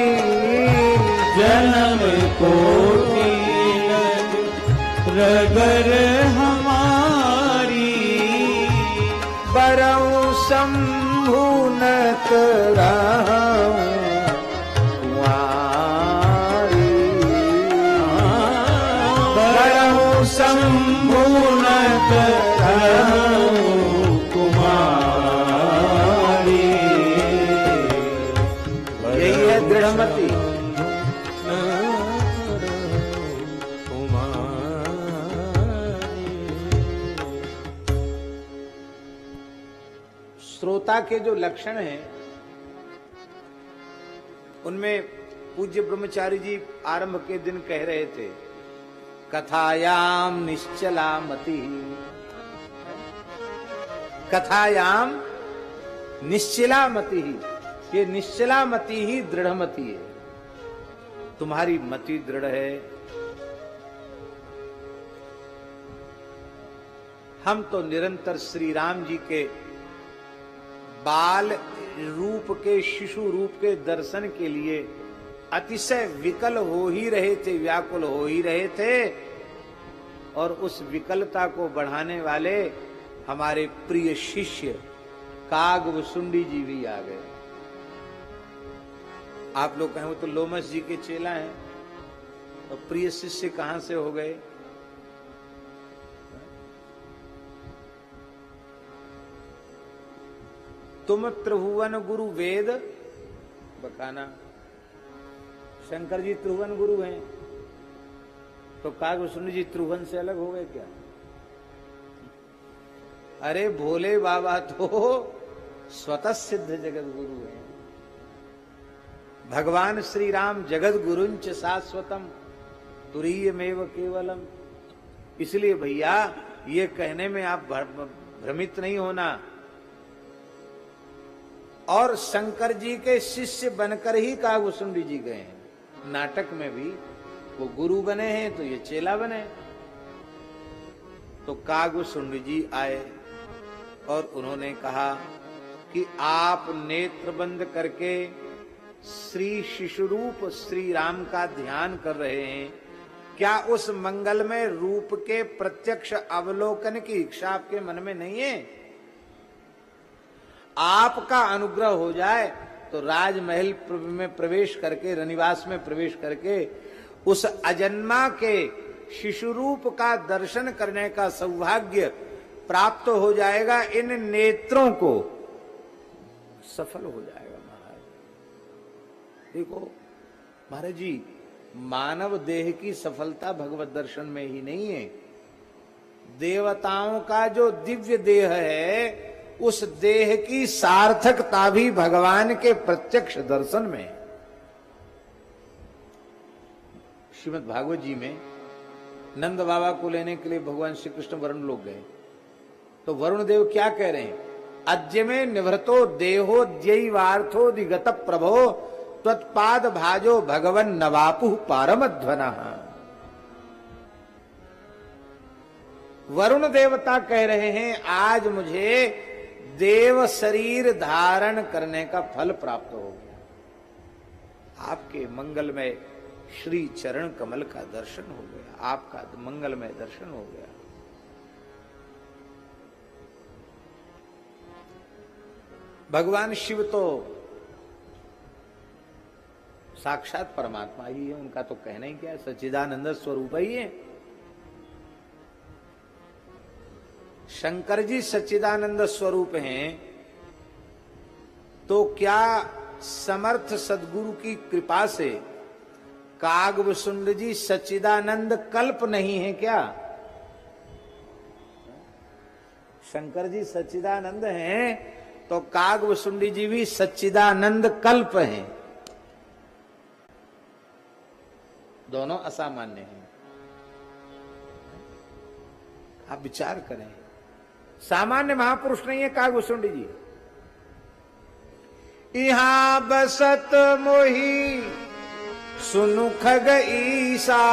जन्म कोटि लग रगड़ हमारी, बरऊ शंभु नत रहूं कुंवारी, बरहु शंभु नत रहूं कुमारी। यही है दृढ़मति। श्रोता के जो लक्षण हैं उनमें पूज्य ब्रह्मचारी जी आरंभ के दिन कह रहे थे, कथायाम निश्चला मति, कथायाम निश्चला मति ही, ये निश्चला मति ही दृढ़मति है। तुम्हारी मति दृढ़ है। हम तो निरंतर श्री राम जी के बाल रूप के, शिशु रूप के दर्शन के लिए अतिशय विकल हो ही रहे थे, व्याकुल हो ही रहे थे। और उस विकलता को बढ़ाने वाले हमारे प्रिय शिष्य कागभुसुंडी जी भी आ गए। आप लोग कहें वो तो लोमस जी के चेला हैं, तो प्रिय शिष्य कहां से हो गए? तुम त्रिभुवन गुरु वेद बकाना, शंकर जी त्रिभुवन गुरु हैं, तो कागभुसुंडी जी त्रिभुवन से अलग हो गए क्या? अरे भोले बाबा तो स्वतः सिद्ध जगत गुरु हैं। भगवान श्री राम जगत गुरुंच शाश्वतम तुरीयमेव केवलम। इसलिए भैया ये कहने में आप भ्रमित नहीं होना। और शंकर जी के शिष्य बनकर ही कागभुसुंडी जी गए हैं। नाटक में भी वो गुरु बने हैं तो ये चेला बने। तो कागभुसुंडी जी आए और उन्होंने कहा कि आप नेत्र बंद करके श्री शिशुरूप श्री राम का ध्यान कर रहे हैं, क्या उस मंगलमय रूप के प्रत्यक्ष अवलोकन की इच्छा आपके मन में नहीं है? आपका अनुग्रह हो जाए तो राजमहल में प्रवेश करके, रनिवास में प्रवेश करके उस अजन्मा के शिशुरूप का दर्शन करने का सौभाग्य प्राप्त हो जाएगा। इन नेत्रों को सफल हो जाएगा। महाराज देखो महाराज जी, मानव देह की सफलता भगवत दर्शन में ही नहीं है। देवताओं का जो दिव्य देह है उस देह की सार्थकता भी भगवान के प्रत्यक्ष दर्शन में है। श्रीमद् भागवत जी में नंद बाबा को लेने के लिए भगवान श्री कृष्ण वरुण लोग गए, तो वरुण देव क्या कह रहे हैं? अद्य में निवृतो देहो द्यैवार्थो दिगत प्रभो त्वत्पाद भाजो भगवन नवापु पारमध्वनः। वरुण देवता कह रहे हैं आज मुझे देव शरीर धारण करने का फल प्राप्त हो गया। आपके मंगलमय श्री चरण कमल का दर्शन हो गया, आपका मंगलमय दर्शन हो गया। भगवान शिव तो साक्षात परमात्मा ही है, उनका तो कहना ही क्या है, सच्चिदानंद स्वरूप ही है। शंकर जी सच्चिदानंद स्वरूप हैं, तो क्या समर्थ सदगुरु की कृपा से कागभुसुंड जी सच्चिदानंद कल्प नहीं है क्या? शंकर जी सच्चिदानंद हैं तो कागभुसुंडी जी भी सच्चिदानंद कल्प हैं। दोनों असामान्य हैं। आप विचार करें, सामान्य महापुरुष नहीं है कागभुसुंडी जी। यहां बसत मोही सुनु खग ईसा,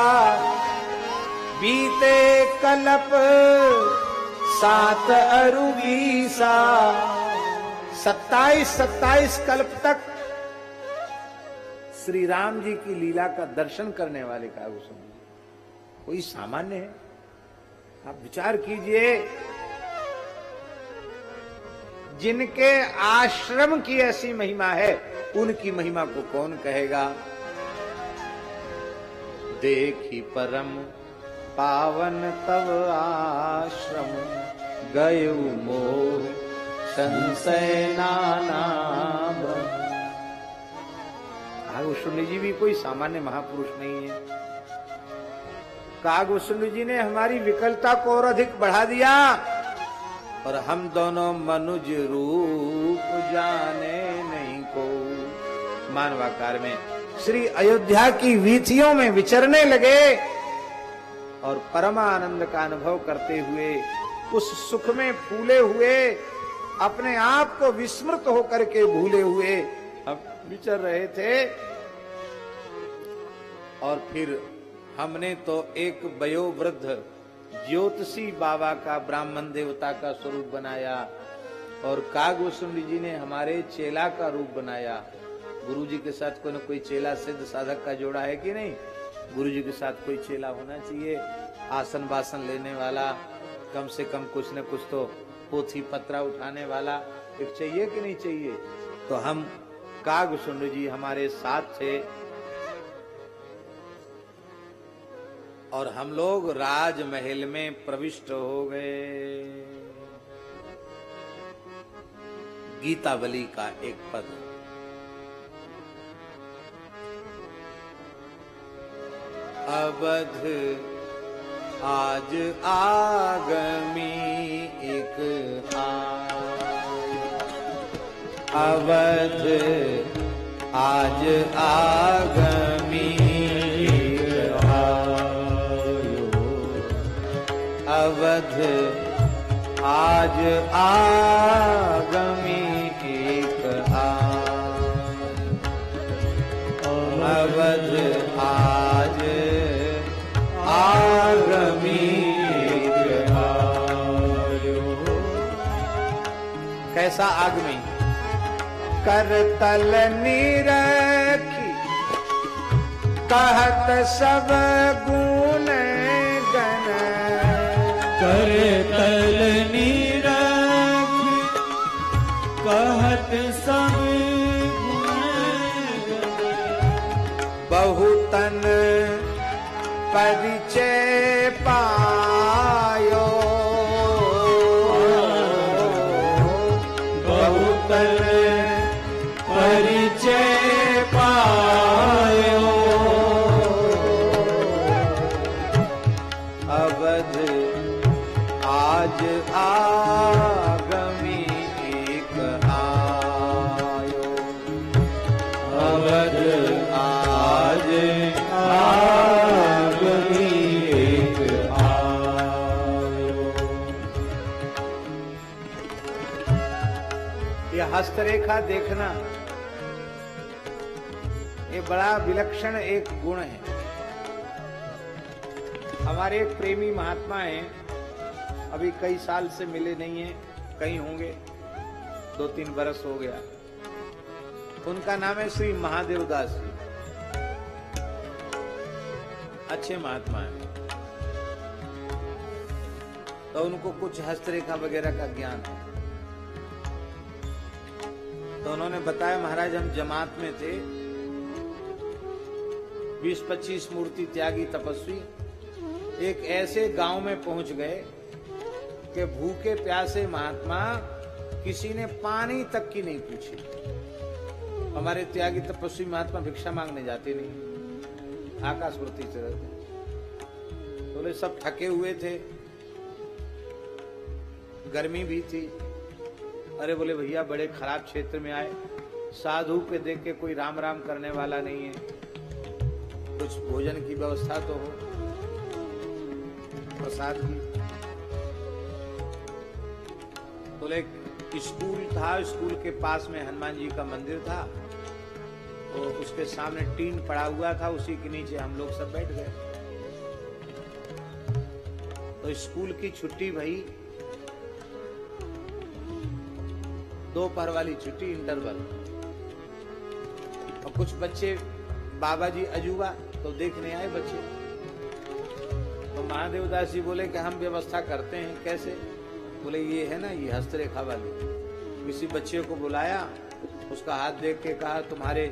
बीते कलप सात अरुवीसा। 27 कल्प तक श्री राम जी की लीला का दर्शन करने वाले कागभुसुंडी कोई सामान्य है? आप विचार कीजिए, जिनके आश्रम की ऐसी महिमा है उनकी महिमा को कौन कहेगा? देखी परम पावन तव आश्रम, गयो मोह संशय नाना। कागभुसुंडी जी भी कोई सामान्य महापुरुष नहीं है। कागभुसुंडी जी ने हमारी विकलता को और अधिक बढ़ा दिया, और हम दोनों मनुज रूप जाने नहीं को। मानवाकार में श्री अयोध्या की वीथियों में विचरने लगे और परमानंद का अनुभव करते हुए उस सुख में फूले हुए, अपने आप को विस्मृत होकर के भूले हुए हम विचर रहे थे। और फिर हमने तो एक वयोवृद्ध ज्योतिषी बाबा का, ब्राह्मण देवता का स्वरूप बनाया, और कागभुसुंडी जी ने हमारे चेला का रूप बनाया। गुरु जी के साथ कोई न कोई चेला सिद्ध साधक का जोड़ा है कि नहीं? गुरु जी के साथ कोई चेला होना चाहिए, आसन बासन लेने वाला, कम से कम कुछ न कुछ तो पोथी पत्रा उठाने वाला एक चाहिए कि नहीं चाहिए? तो हम कागभुसुंडी जी हमारे साथ थे, और हम लोग राजमहल में प्रविष्ट हो गए। गीतावली का एक पद, अवध आज आगमी एक अवध आज आगमी अवध आज आगमी एक अवध आज आगमी एक कैसा आगमी? करतल निरखी कहत सब गुण गण, करतल निरखी कहत सब गुण गण, बहुतन परिचय पायो, बहुतन परिचय पायो, अवध आज आगमी अवध आज आगमी एक आयो। ये हस्तरेखा देखना ये बड़ा विलक्षण एक गुण है। हमारे एक प्रेमी महात्मा हैं, अभी कई साल से मिले नहीं हैं, कहीं होंगे, 2-3 बरस हो गया। उनका नाम है श्री महादेव दास जी, अच्छे महात्मा हैं। तो उनको कुछ हस्तरेखा वगैरह का ज्ञान है। तो उन्होंने बताया, महाराज हम जमात में थे, 20-25 मूर्ति त्यागी तपस्वी एक ऐसे गांव में पहुंच गए कि भूखे प्यासे महात्मा किसी ने पानी तक की नहीं पूछी। हमारे त्यागी तपस्वी महात्मा भिक्षा मांगने जाते नहीं, आकाशवृत्ति से रहते। बोले सब थके हुए थे, गर्मी भी थी। अरे बोले भैया बड़े खराब क्षेत्र में आए, साधु पे देख के कोई राम राम करने वाला नहीं है, कुछ भोजन की व्यवस्था तो हो, प्रसाद की। बोले स्कूल था, स्कूल के पास में हनुमान जी का मंदिर था, तो उसके सामने टीन पड़ा हुआ था, उसी के नीचे हम लोग सब बैठ गए। तो स्कूल की छुट्टी भई, दोपहर वाली छुट्टी, इंटरवल। और कुछ बच्चे बाबा जी अजूबा तो देखने आए बच्चे। तो महादेव दास जी बोले कि हम व्यवस्था करते हैं। कैसे? बोले ये है ना, ये हस्तरेखा वाली। किसी बच्चे को बुलाया, उसका हाथ देख के कहा तुम्हारे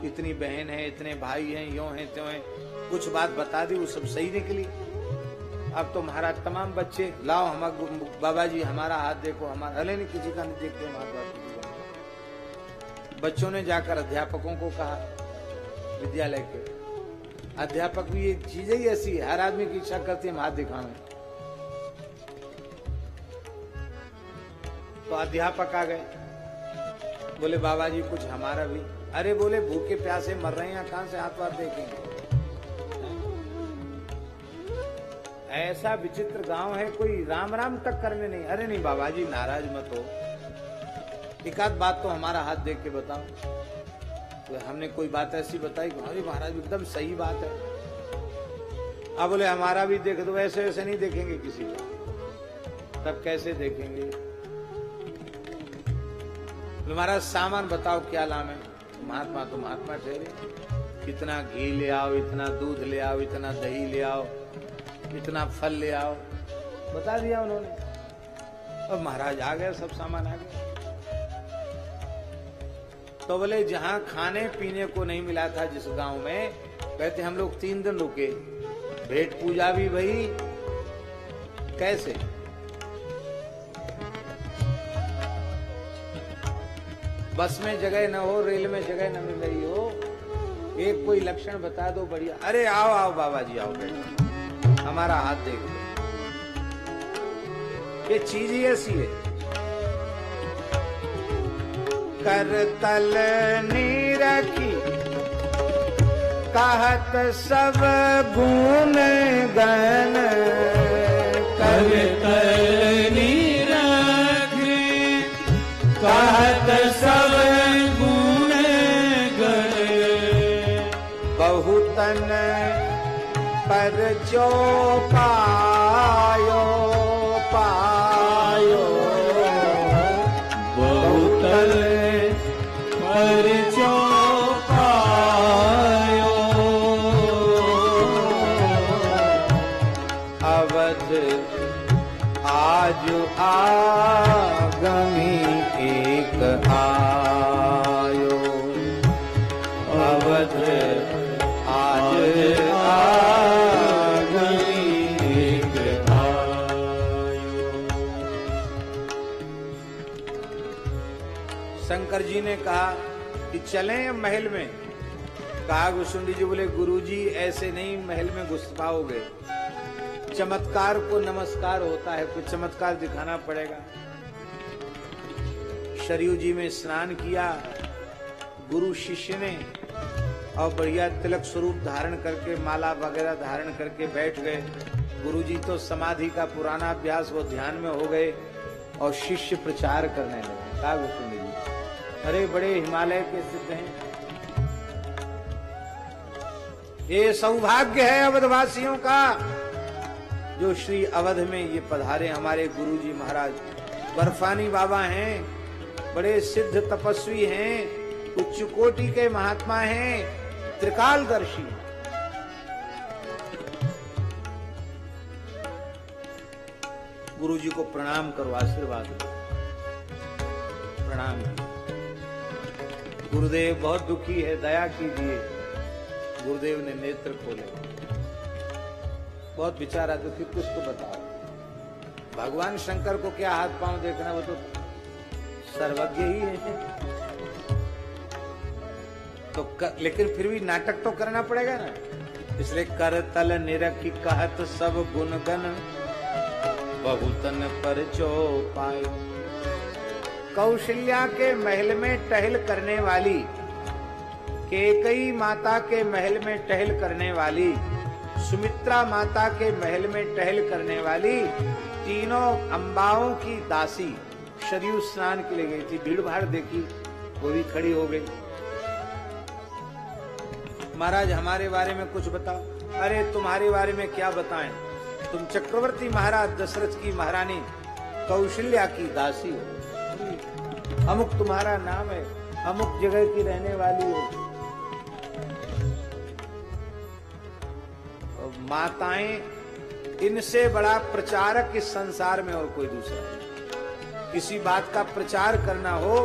इतनी बहन है, इतने भाई हैं, यों हैं त्यों हैं, कुछ बात बता दी, वो सब सही निकली। अब तो महाराज तमाम बच्चे लाओ हम बाबा जी हमारा हाथ देखो, हमारा हले नहीं, किसी का नहीं देखते हमारे बात। बच्चों ने जाकर अध्यापकों को कहा, विद्यालय के अध्यापक भी ये चीजें ही ऐसी है, हर आदमी की इच्छा करती है हम हाथ दिखाएं। तो अध्यापक आ गए, बोले बाबा जी कुछ हमारा भी। अरे बोले भूखे प्यासे मर रहे हैं, कहां से हाथ वाथ देखेंगे। ऐसा विचित्र गांव है, कोई राम राम तक करने नहीं। अरे नहीं बाबा जी नाराज मत हो, एक आध बात तो हमारा हाथ देख के बताओ। तो हमने कोई बात ऐसी बताई, अरे महाराज एकदम सही बात है। अब बोले हमारा भी देख दो। ऐसे वैसे नहीं देखेंगे किसी का, तब कैसे देखेंगे। तुम्हारा सामान बताओ क्या लाम है। महात्मा तो महात्मा ठहरे, इतना घी ले आओ, इतना दूध ले आओ, इतना दही ले आओ, इतना फल ले आओ, बता दिया उन्होंने। अब महाराज आ गए, सब सामान आ गया। तो बोले जहां खाने पीने को नहीं मिला था जिस गांव में, कहते हम लोग 3 दिन रुके, भेंट पूजा भी भई। कैसे? बस में जगह न हो, रेल में जगह न मिल रही हो, एक कोई लक्षण बता दो बढ़िया। अरे आओ आओ बाबा जी आओ, बैठो, हमारा हाथ देख लो। ये चीज ही ऐसी है। करतल नीरखी कहत सब गुण गण, करतल नीरखी कहत सब गुण गण, बहुतन पर जो पायो पायो, बहुतन पर जो पायो, अवध आज आगमी एक आयो, अवध आज आगमी एक आयो। शंकर जी ने कहा कि चलें महल में। कहा गुशुंडी जी, बोले गुरुजी ऐसे नहीं महल में घुस पाओगे, चमत्कार को नमस्कार होता है, कुछ चमत्कार दिखाना पड़ेगा। शरयू जी में स्नान किया, गुरु शिष्य ने और बढ़िया तिलक स्वरूप धारण करके माला वगैरह धारण करके बैठ गए। गुरुजी तो समाधि का पुराना अभ्यास वो ध्यान में हो गए और शिष्य प्रचार करने लगे। क्या गोस्वामी जी, अरे बड़े हिमालय के सिद्ध हैं, ये सौभाग्य है अवधवासियों का जो श्री अवध में ये पधारे। हमारे गुरुजी महाराज बर्फानी बाबा हैं, बड़े सिद्ध तपस्वी हैं, उच्च कोटि के महात्मा हैं, त्रिकालदर्शी। गुरुजी को प्रणाम करो, आशीर्वाद दो, प्रणाम। गुरुदेव बहुत दुखी है, दया कीजिए। गुरुदेव ने नेत्र खोले, बहुत बेचारा दुखी, कुछ तो बताओ। भगवान शंकर को क्या हाथ पांव देखना, वो तो सर्वज्ञ ही है। तो लेकिन फिर भी नाटक तो करना पड़ेगा ना, इसलिए कर तल निरखी कहत सब गुणगन बहुतन पर चौपायो। कौशल्या के महल में टहल करने वाली, कैकेयी माता के महल में टहल करने वाली, सुमित्रा माता के महल में टहल करने वाली, तीनों अंबाओं की दासी सरयू स्नान के लिए गई थी। भीड़ भाड़ देखी, वो भी खड़ी हो गई। महाराज हमारे बारे में कुछ बताओ। अरे तुम्हारे बारे में क्या बताएं, तुम चक्रवर्ती महाराज दशरथ की महारानी कौशल्या की दासी हो, अमुक तुम्हारा नाम है, अमुक जगह की रहने वाली हो। माताएं, इनसे बड़ा प्रचारक इस संसार में और कोई दूसरा नहीं। किसी बात का प्रचार करना हो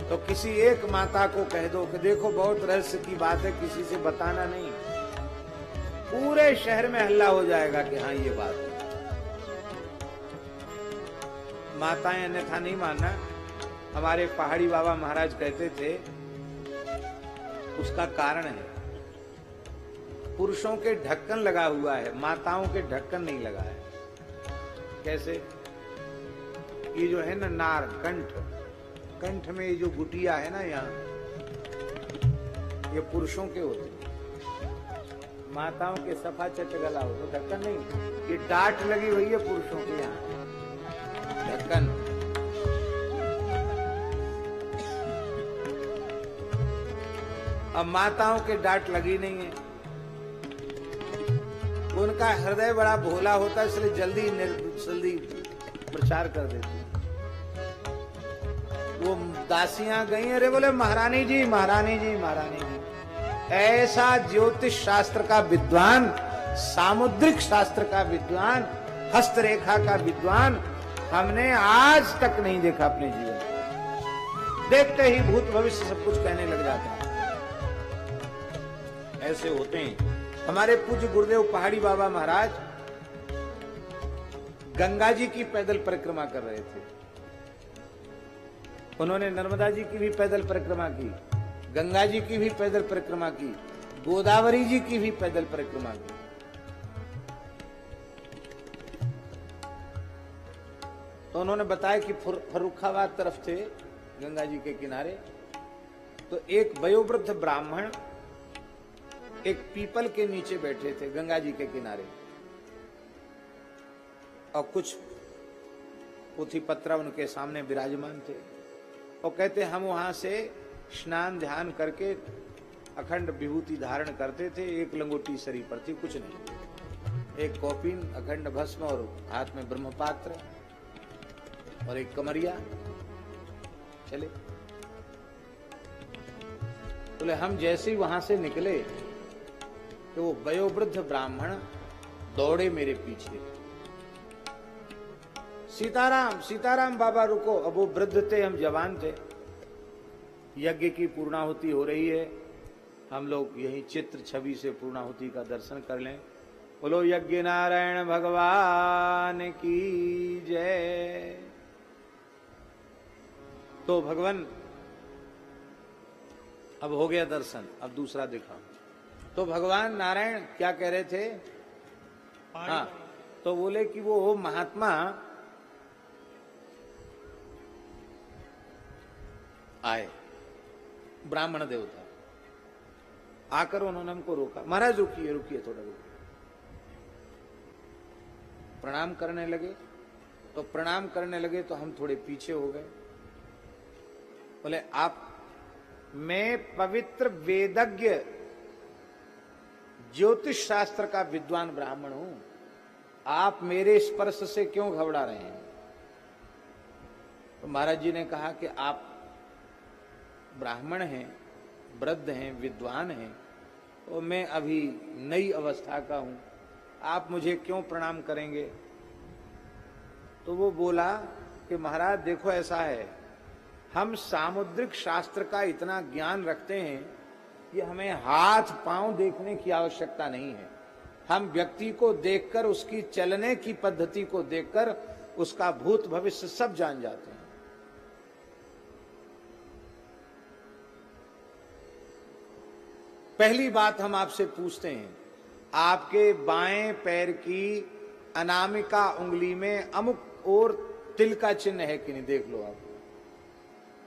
तो किसी एक माता को कह दो कि देखो बहुत रहस्य की बात है, किसी से बताना नहीं, पूरे शहर में हल्ला हो जाएगा कि हाँ ये बात है। माताएं अन्यथा नहीं मानना। हमारे पहाड़ी बाबा महाराज कहते थे, उसका कारण है, पुरुषों के ढक्कन लगा हुआ है, माताओं के ढक्कन नहीं लगा है। कैसे? ये जो है ना नार, कंठ, कंठ में ये जो गुटिया है ना यहाँ, ये पुरुषों के होते हैं। माताओं के सफा चट गला हो तो ढक्कन नहीं, ये डांट लगी हुई है पुरुषों के यहाँ, ढक्कन। अब माताओं के डांट लगी नहीं है, उनका हृदय बड़ा भोला होता है, इसलिए जल्दी प्रचार कर देती। वो दासियां गई, अरे बोले महारानी जी, महारानी जी, महारानी जी। ऐसा ज्योतिष शास्त्र का विद्वान, सामुद्रिक शास्त्र का विद्वान, हस्तरेखा का विद्वान हमने आज तक नहीं देखा अपने जीवन में। देखते ही भूत भविष्य सब कुछ कहने लग जाता है। ऐसे होते हैं। हमारे पूज्य गुरुदेव पहाड़ी बाबा महाराज गंगा जी की पैदल परिक्रमा कर रहे थे। उन्होंने नर्मदा जी की भी पैदल परिक्रमा की, गंगा जी की भी पैदल परिक्रमा की, गोदावरी जी की भी पैदल परिक्रमा की। तो उन्होंने बताया कि फर्रुखाबाद तरफ थे गंगा जी के किनारे, तो एक वयोवृद्ध ब्राह्मण एक पीपल के नीचे बैठे थे गंगा जी के किनारे, और कुछ पोथी पत्र उनके सामने विराजमान थे। और कहते हम वहां से स्नान ध्यान करके अखंड विभूति धारण करते थे। एक लंगोटी शरीर पर थी, कुछ नहीं, एक कौपीन, अखंड भस्म और हाथ में ब्रह्मपात्र और एक कमरिया। चले बोले हम जैसे ही वहां से निकले तो वो वयोवृद्ध ब्राह्मण दौड़े मेरे पीछे, सीताराम सीताराम बाबा रुको। अब वो वृद्ध थे, हम जवान थे। यज्ञ की पूर्णाहुति हो रही है, हम लोग यही चित्र छवि से पूर्णाहुति का दर्शन कर लें। बोलो यज्ञ नारायण भगवान की जय। तो भगवान अब हो गया दर्शन, अब दूसरा दिखाओ। तो भगवान नारायण क्या कह रहे थे? हाँ, तो बोले कि वो महात्मा आए, ब्राह्मण देवता। आकर उन्होंने हमको रोका, महाराज रुकिए रुकिए थोड़ा रुकिए। प्रणाम करने लगे, तो प्रणाम करने लगे तो हम थोड़े पीछे हो गए। बोले आप, मैं पवित्र वेदज्ञ ज्योतिष शास्त्र का विद्वान ब्राह्मण हूं, आप मेरे स्पर्श से क्यों घबरा रहे हैं? तो महाराज जी ने कहा कि आप ब्राह्मण हैं, वृद्ध हैं, विद्वान हैं, तो मैं अभी नई अवस्था का हूं, आप मुझे क्यों प्रणाम करेंगे? तो वो बोला कि महाराज देखो ऐसा है, हम सामुद्रिक शास्त्र का इतना ज्ञान रखते हैं कि हमें हाथ पांव देखने की आवश्यकता नहीं है। हम व्यक्ति को देखकर, उसकी चलने की पद्धति को देखकर उसका भूत भविष्य सब जान जाते हैं। पहली बात हम आपसे पूछते हैं, आपके बाएं पैर की अनामिका उंगली में अमुक और तिल का चिन्ह है कि नहीं, देख लो आप।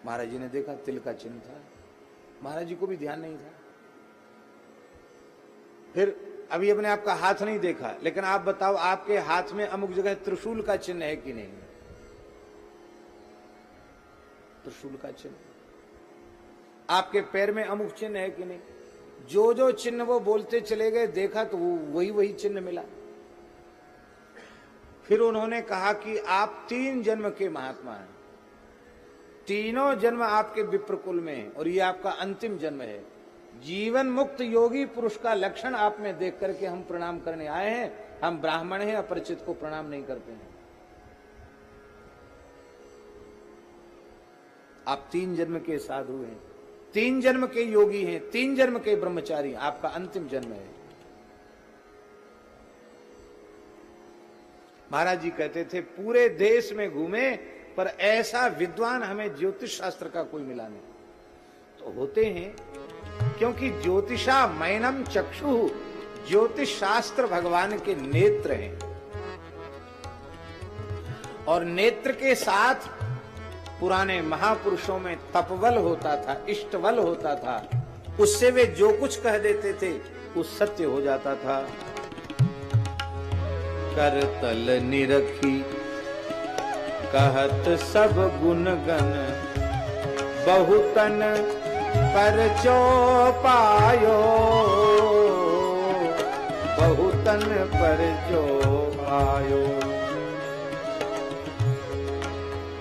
महाराज जी ने देखा, तिल का चिन्ह था। महाराज जी को भी ध्यान नहीं था। फिर अभी अपने आपका हाथ नहीं देखा, लेकिन आप बताओ आपके हाथ में अमुक जगह त्रिशूल का चिन्ह है कि नहीं? त्रिशूल का चिन्ह। आपके पैर में अमुक चिन्ह है कि नहीं? जो जो चिन्ह वो बोलते चले गए, देखा तो वो वही वही चिन्ह मिला। फिर उन्होंने कहा कि आप 3 जन्म के महात्मा हैं, तीनों जन्म आपके विप्रकुल में है और ये आपका अंतिम जन्म है। जीवन मुक्त योगी पुरुष का लक्षण आप में देख करके हम प्रणाम करने आए हैं। हम ब्राह्मण हैं, अपरिचित को प्रणाम नहीं करते हैं। आप 3 जन्म के साधु हैं, 3 जन्म के योगी हैं, 3 जन्म के ब्रह्मचारी, आपका अंतिम जन्म है। महाराज जी कहते थे पूरे देश में घूमे पर ऐसा विद्वान हमें ज्योतिष शास्त्र का कोई मिला नहीं। तो होते हैं, क्योंकि ज्योतिषा मैनम चक्षु, ज्योतिष शास्त्र भगवान के नेत्र हैं और नेत्र के साथ पुराने महापुरुषों में तपबल होता था, इष्टबल होता था। उससे वे जो कुछ कह देते थे वो सत्य हो जाता था। करतल निरखी कहत सब गुणगण, बहुतन पर जो पायो, बहुतन पर जो पायो।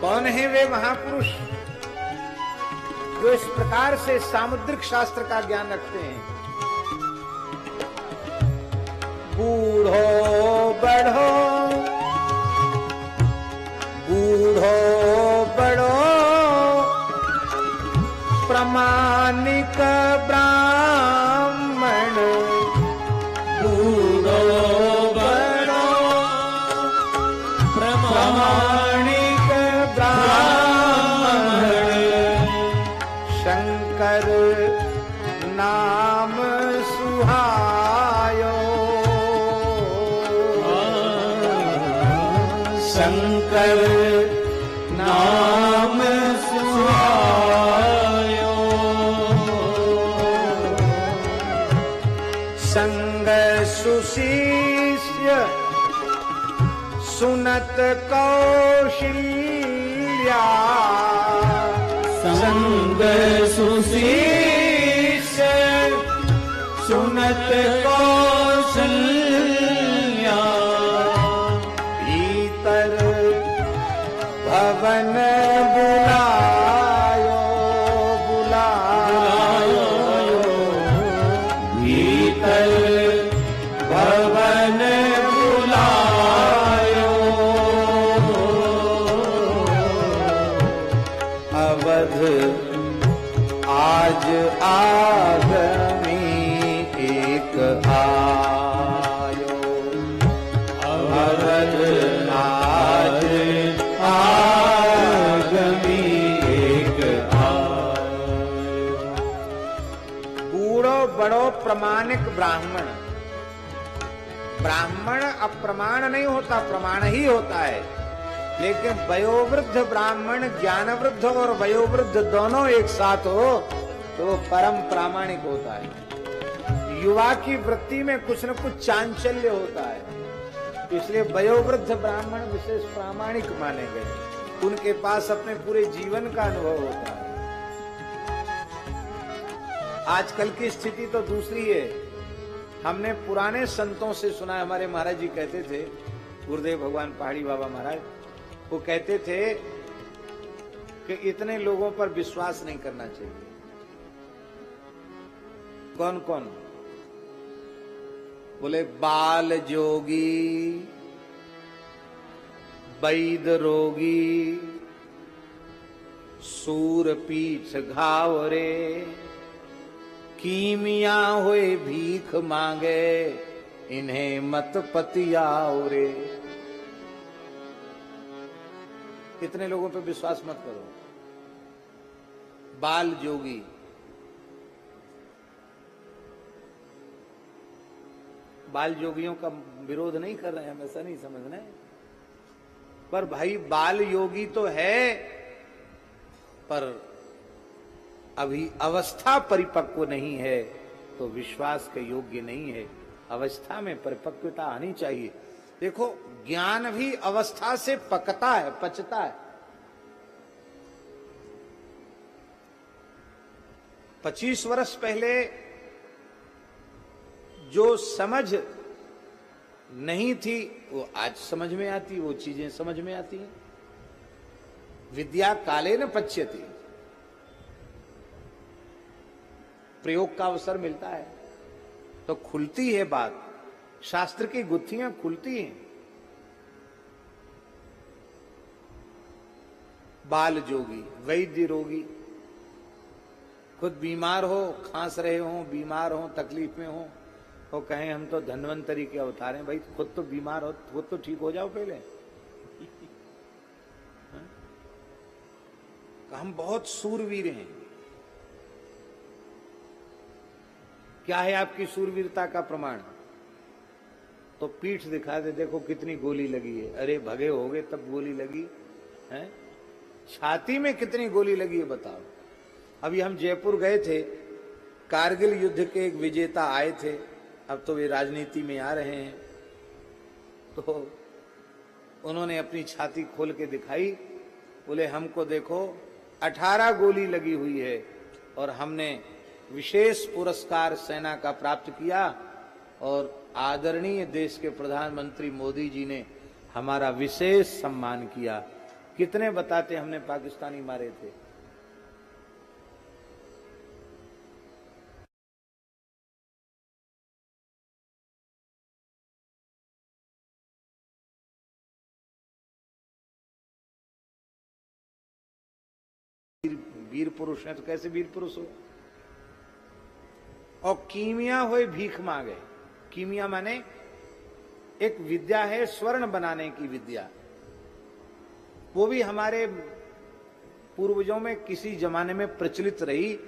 कौन है वे महापुरुष जो इस प्रकार से सामुद्रिक शास्त्र का ज्ञान रखते हैं? बूढ़ो बढ़ो, बूढ़ो बड़ो प्रमाणिक ब्राह्मण, बूढ़ो बड़ो प्रमाणिक ब्राह्मण, शंकर नाम सुहायो, शंकर नाम सुहायो। संग सुशिष्य सुनत कौशल्या, संग सुशिष्य सुनत कौशल्या, भीतर भवन बुलायो, बुलायो, भीतर भवन बुलायो, अवध आज आगमी एक आयो, अवध आज आगमी एक आयो। बूढ़ो बड़ो प्रमाणिक ब्राह्मण। ब्राह्मण अप्रमाण नहीं होता, प्रमाण ही होता है। लेकिन वयोवृद्ध ब्राह्मण, ज्ञानवृद्ध और वयोवृद्ध दोनों एक साथ हो तो वो परम प्रामाणिक होता है। युवा की वृत्ति में कुछ न कुछ चांचल्य होता है, इसलिए वयोवृद्ध ब्राह्मण विशेष प्रामाणिक माने गए। उनके पास अपने पूरे जीवन का अनुभव होता है। आजकल की स्थिति तो दूसरी है। हमने पुराने संतों से सुना, हमारे महाराज जी कहते थे, गुरुदेव भगवान पहाड़ी बाबा महाराज, वो कहते थे कि इतने लोगों पर विश्वास नहीं करना चाहिए। कौन कौन? बोले बाल जोगी, वैद रोगी, सूर पीठ घावरे, कीमिया हुए भीख मांगे, इन्हें मत पतियाओ रे। कितने लोगों पे विश्वास मत करो। बाल जोगी, बाल जोगियों का विरोध नहीं कर रहे हैं, हम ऐसा नहीं समझना है, पर भाई बाल योगी तो है, पर अभी अवस्था परिपक्व नहीं है तो विश्वास के योग्य नहीं है। अवस्था में परिपक्वता आनी चाहिए। देखो, ज्ञान भी अवस्था से पकता है, पचता है। 25 वर्ष पहले जो समझ नहीं थी वो आज समझ में आती, वो चीजें समझ में आती हैं। विद्या कालेन पच्यति, प्रयोग का अवसर मिलता है तो खुलती है बात, शास्त्र की गुत्थियां खुलती हैं। बाल जोगी, वैद्य रोगी, खुद बीमार हो, खांस रहे हो, बीमार हो, तकलीफ में हो, तो कहें हम तो धन्वंतरी के अवतार हैं। भाई खुद तो बीमार हो, खुद तो ठीक हो जाओ पहले। हम बहुत सूरवीर हैं। क्या है आपकी सूरवीरता का प्रमाण? तो पीठ दिखा दे, देखो कितनी गोली लगी है। अरे भगे होगे तब गोली लगी है? छाती में कितनी गोली लगी है बताओ। अभी हम जयपुर गए थे, कारगिल युद्ध के एक विजेता आए थे, अब तो वे राजनीति में आ रहे हैं। तो उन्होंने अपनी छाती खोल के दिखाई, बोले हमको देखो 18 गोली लगी हुई है और हमने विशेष पुरस्कार सेना का प्राप्त किया और आदरणीय देश के प्रधानमंत्री मोदी जी ने हमारा विशेष सम्मान किया। कितने बताते हमने पाकिस्तानी मारे थे? वीर पुरुष हैं तो कैसे वीर पुरुष हो? और कीमिया हुए भीख मांगे। कीमिया माने एक विद्या है स्वर्ण बनाने की विद्या, वो भी हमारे पूर्वजों में किसी जमाने में प्रचलित रही।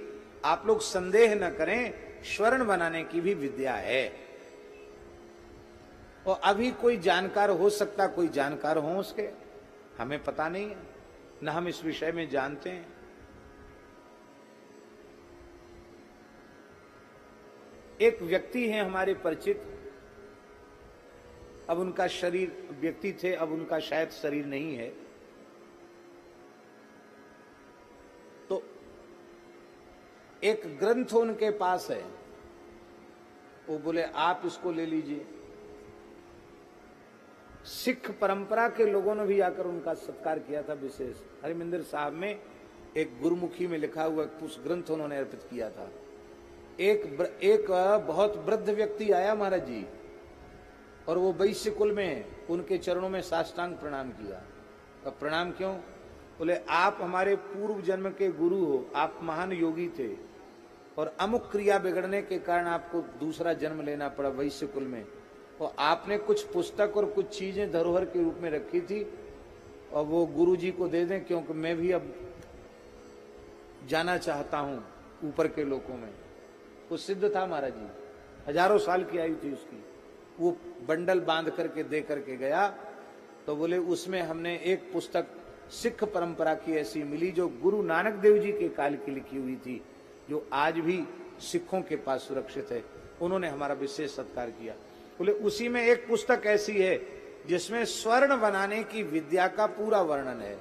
आप लोग संदेह न करें, स्वर्ण बनाने की भी विद्या है। और अभी कोई जानकार हो सकता, कोई जानकार हो उसके, हमें पता नहीं है, न हम इस विषय में जानते हैं। एक व्यक्ति हैं हमारे परिचित, अब उनका शरीर, व्यक्ति थे, अब उनका शायद शरीर नहीं है। तो एक ग्रंथ उनके पास है, वो बोले आप इसको ले लीजिए। सिख परंपरा के लोगों ने भी आकर उनका सत्कार किया था विशेष। हरिमंदिर साहब में एक गुरुमुखी में लिखा हुआ कुछ ग्रंथ उन्होंने अर्पित किया था। एक बहुत वृद्ध व्यक्ति आया महाराज जी, और वो वैश्य कुल में, उनके चरणों में साष्टांग प्रणाम किया। अब प्रणाम क्यों? बोले आप हमारे पूर्व जन्म के गुरु हो, आप महान योगी थे और अमुक क्रिया बिगड़ने के कारण आपको दूसरा जन्म लेना पड़ा वैश्य कुल में, और आपने कुछ पुस्तक और कुछ चीजें धरोहर के रूप में रखी थी, और वो गुरु जी को दे दें, क्योंकि मैं भी अब जाना चाहता हूं ऊपर के लोकों में। वो सिद्ध था महाराज जी, हजारों साल की आयु थी उसकी। वो बंडल बांध करके दे करके गया, तो बोले उसमें हमने एक पुस्तक सिख परंपरा की ऐसी मिली जो गुरु नानक देव जी के काल की लिखी हुई थी, जो आज भी सिखों के पास सुरक्षित है। उन्होंने हमारा विशेष सत्कार किया। बोले उसी में एक पुस्तक ऐसी है जिसमें स्वर्ण बनाने की विद्या का पूरा वर्णन है।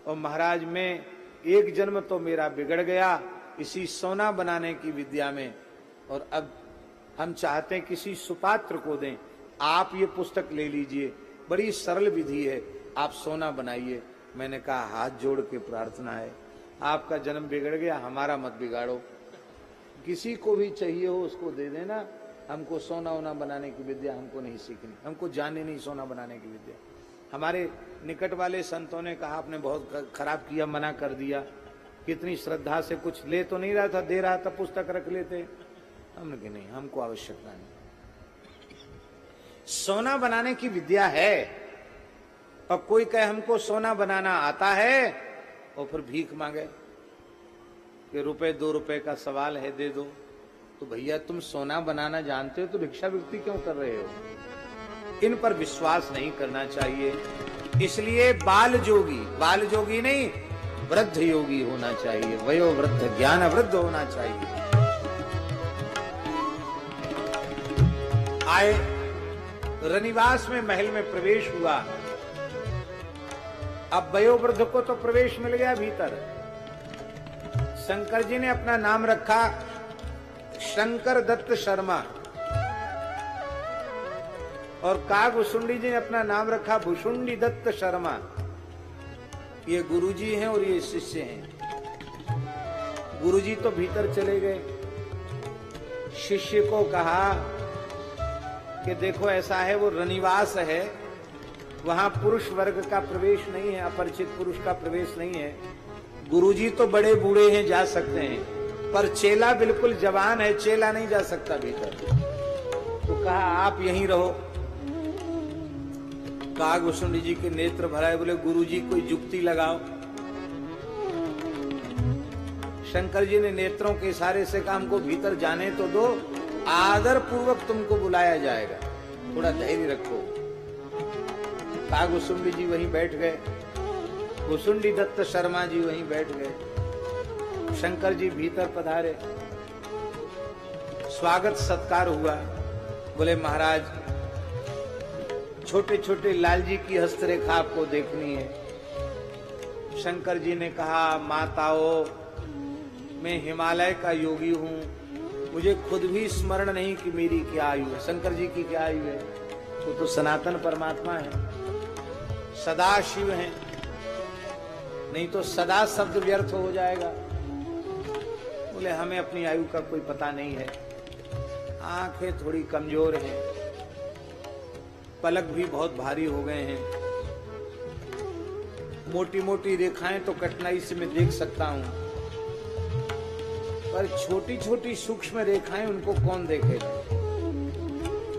और महाराज में एक जन्म तो मेरा बिगड़ गया इसी सोना बनाने की विद्या में, और अब हम चाहते हैं किसी सुपात्र को दें, आप ये पुस्तक ले लीजिए, बड़ी सरल विधि है, आप सोना बनाइए। मैंने कहा हाथ जोड़ के प्रार्थना है, आपका जन्म बिगड़ गया, हमारा मत बिगाड़ो। किसी को भी चाहिए हो उसको दे देना, हमको सोना वोना बनाने की विद्या हमको नहीं सीखनी, हमको जाने नहीं सोना बनाने की विद्या। हमारे निकट वाले संतों ने कहा आपने बहुत खराब किया, मना कर दिया। कितनी श्रद्धा से कुछ ले तो नहीं रहा था, दे रहा था, पुस्तक रख लेते। हमने कहा नहीं, हमको आवश्यकता नहीं। सोना बनाने की विद्या है, और कोई कहे हमको सोना बनाना आता है और फिर भीख मांगे कि रुपए 2 रुपए का सवाल है दे दो, तो भैया तुम सोना बनाना जानते हो तो भिक्षावृत्ति क्यों कर रहे हो? इन पर विश्वास नहीं करना चाहिए। इसलिए बाल जोगी नहीं, वृद्ध योगी होना चाहिए, वयो वृद्ध ज्ञान वृद्ध होना चाहिए। आए रनिवास में महल में प्रवेश हुआ। अब वयोवृद्ध को तो प्रवेश मिल गया भीतर। शंकर जी ने अपना नाम रखा शंकर दत्त शर्मा, और कागभुसुंडी जी ने अपना नाम रखा भुसुंडी दत्त शर्मा। ये गुरुजी हैं और ये शिष्य हैं। गुरुजी तो भीतर चले गए, शिष्य को कहा कि देखो ऐसा है, वो रनिवास है, वहां पुरुष वर्ग का प्रवेश नहीं है, अपरिचित पुरुष का प्रवेश नहीं है। गुरुजी तो बड़े बूढ़े हैं, जा सकते हैं, पर चेला बिल्कुल जवान है, चेला नहीं जा सकता भीतर। तो कहा आप यहीं रहो। कागभुसुंडी जी के नेत्र भराए, बोले गुरुजी कोई जुक्ति लगाओ। शंकर जी ने नेत्रों के इशारे से कहा हमको भीतर जाने तो दो, आदर पूर्वक तुमको बुलाया जाएगा, थोड़ा धैर्य रखो। कागभुसुंडी जी वहीं बैठ गए, भुसुंडी दत्त शर्मा जी वहीं बैठ गए। शंकर जी भीतर पधारे, स्वागत सत्कार हुआ। बोले महाराज छोटे छोटे लाल जी की हस्तरेखा आपको देखनी है। शंकर जी ने कहा माताओं, मैं हिमालय का योगी हूं, मुझे खुद भी स्मरण नहीं कि मेरी क्या आयु है। शंकर जी की क्या आयु है? वो तो सनातन परमात्मा है, सदा शिव है, नहीं तो सदा शब्द व्यर्थ हो जाएगा। बोले हमें अपनी आयु का कोई पता नहीं है, आंखें थोड़ी कमजोर हैं, पलक भी बहुत भारी हो गए हैं, मोटी मोटी रेखाएं तो कठिनाई से मैं देख सकता हूं, पर छोटी छोटी सूक्ष्म रेखाएं उनको कौन देखेगा?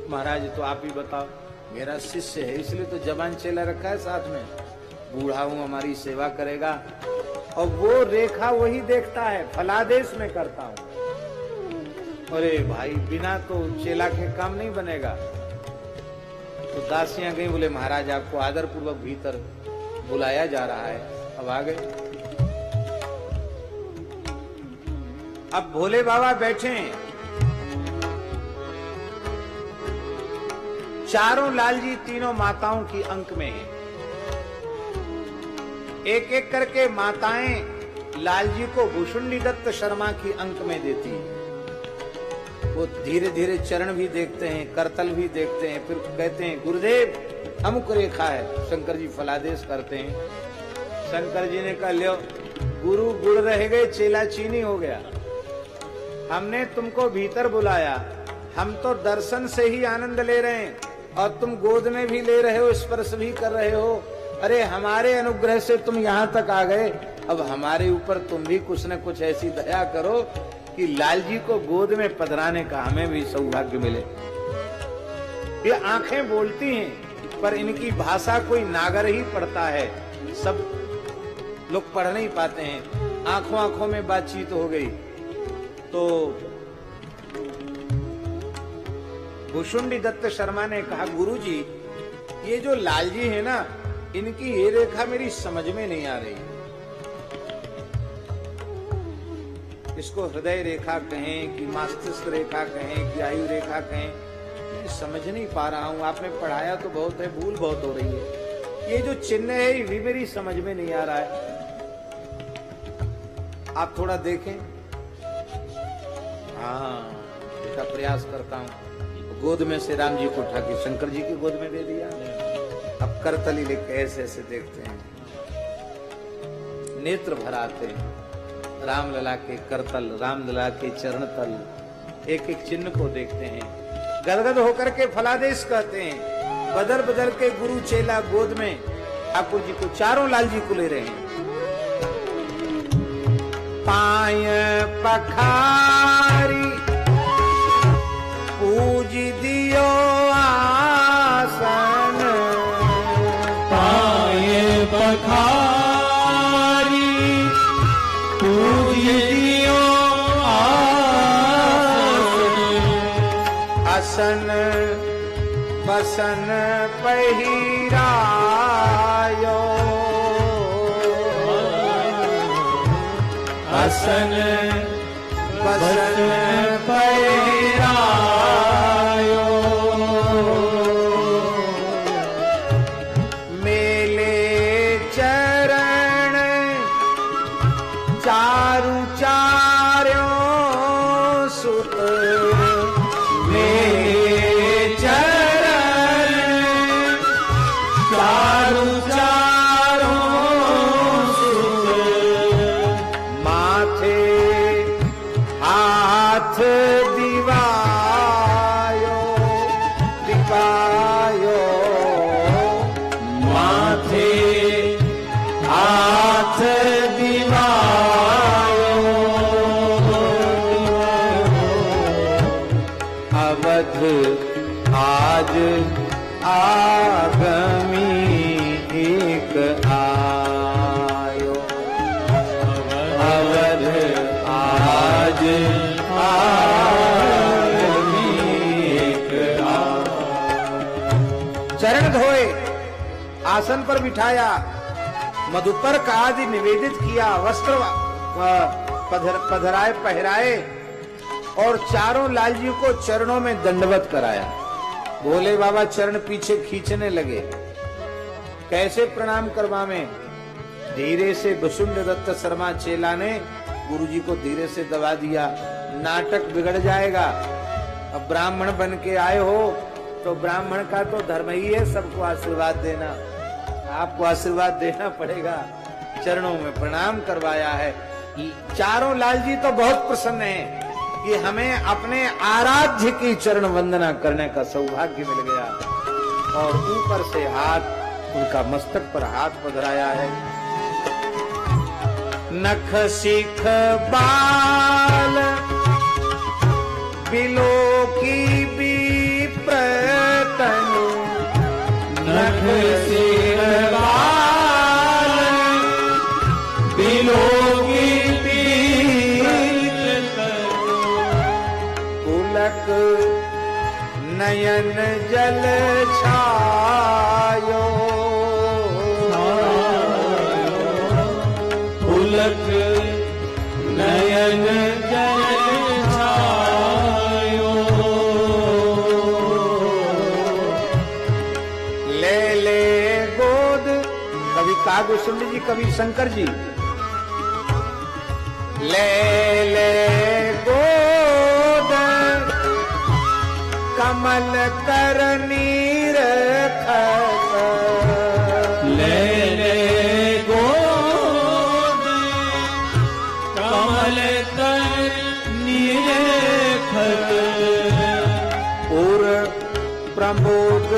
महाराज तो आप ही बताओ, मेरा शिष्य है इसलिए तो जवान चेला रखा है साथ में, बूढ़ा हूं हमारी सेवा करेगा, और वो रेखा वही देखता है, फलादेश में करता हूं। अरे भाई बिना तो चेला के काम नहीं बनेगा। तो दासियां गई, बोले महाराज आपको आदर पूर्वक भीतर बुलाया जा रहा है। अब आ गए। अब भोले बाबा बैठे हैं, चारों लाल जी तीनों माताओं की अंक में हैं। एक एक करके माताएं लाल जी को भुसुंडी दत्त शर्मा की अंक में देती हैं। वो धीरे धीरे चरण भी देखते हैं, करतल भी देखते हैं, फिर कहते हैं गुरुदेव अमुक रेखा है। शंकर जी फलादेश करते हैं। शंकर जी ने कहा लो, गुरु गुड़ रह गए, चेला चीनी हो गया। हमने तुमको भीतर बुलाया, हम तो दर्शन से ही आनंद ले रहे हैं, और तुम गोद में भी ले रहे हो, स्पर्श भी कर रहे हो। अरे हमारे अनुग्रह से तुम यहाँ तक आ गए, अब हमारे ऊपर तुम भी कुछ न कुछ ऐसी दया करो कि लाल जी को गोद में पधराने का हमें भी सौभाग्य मिले। ये आंखें बोलती हैं, पर इनकी भाषा कोई नागर ही पढ़ता है, सब लोग पढ़ नहीं पाते हैं। आंखों आंखों में बातचीत हो गई। तो भुसुंडी दत्त शर्मा ने कहा गुरुजी, ये जो लाल जी है ना, इनकी ये रेखा मेरी समझ में नहीं आ रही। इसको हृदय रेखा कहें कि मस्तिष्क रेखा कहें कि आयु रेखा कहें, मैं समझ नहीं पा रहा हूं। आपने पढ़ाया तो बहुत है, भूल बहुत हो रही है। ये जो चिन्ह है ये भी मेरी समझ में नहीं आ रहा है। आप थोड़ा देखें। हाँ, इसका प्रयास करता हूं। गोद में से राम जी को उठा के शंकर जी की गोद में दे दिया। अब करतली लिख के ऐसे ऐसे देखते हैं, नेत्र भर आते हैं। रामलला के करतल, रामलला के चरण तल, एक एक चिन्ह को देखते हैं। गदगद होकर के फलादेश कहते हैं। बदल बदल के गुरु चेला गोद में ठाकुर जी को, चारों लाल जी को ले रहे हैं। पाय पखारी पूज दियो आसन, पाए पखारी पूज दियो आसन, बसन पहिरायो, आसन बसन पहिरायो, मेले चरण चारु चार्यों सुत, मेरे चरण चारु चारों सुत, माथे हाथ दिवायो, दिवायो, माथे हाथ दिवायो, अवध आज आगमी एक आयो, अवध आज आगमी एक चरण धोए, आसन पर बिठाया, मधुपर्क आदि निवेदित किया, वस्त्र पधराए पहराए और चारों लालजियों को चरणों में दंडवत कराया। भोले बाबा चरण पीछे खींचने लगे। कैसे प्रणाम करवावे? धीरे से वसुंड दत्त शर्मा चेला ने गुरुजी को धीरे से दबा दिया। नाटक बिगड़ जाएगा। अब ब्राह्मण बन के आए हो तो ब्राह्मण का तो धर्म ही है सबको आशीर्वाद देना। आपको आशीर्वाद देना पड़ेगा। चरणों में प्रणाम करवाया है। चारों लालजी तो बहुत प्रसन्न हैं कि हमें अपने आराध्य की चरण वंदना करने का सौभाग्य मिल गया। और ऊपर से हाथ, उनका मस्तक पर हाथ पधराया है। नख शिख बाल बिलो की विप्रतन, नख सिर बाल बिलोगी पुलक नयन जल छायो, पुलक नयन जल छायो, ले ले गोद। कभी कागभूषण जी, कभी शंकर जी। ले ले गोद कमल कर नीर खत, ले ले गोद कमल कर निरेखत, पुर प्रमोद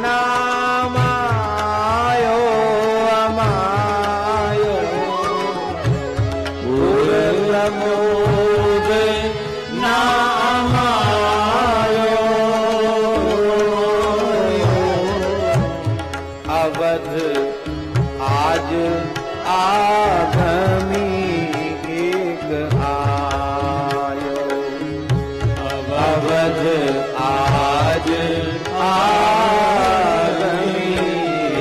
नामायो अमायो, पुर प्रमोद नामायो, अवध आज आगमी एक आयो, अवध आज आगमी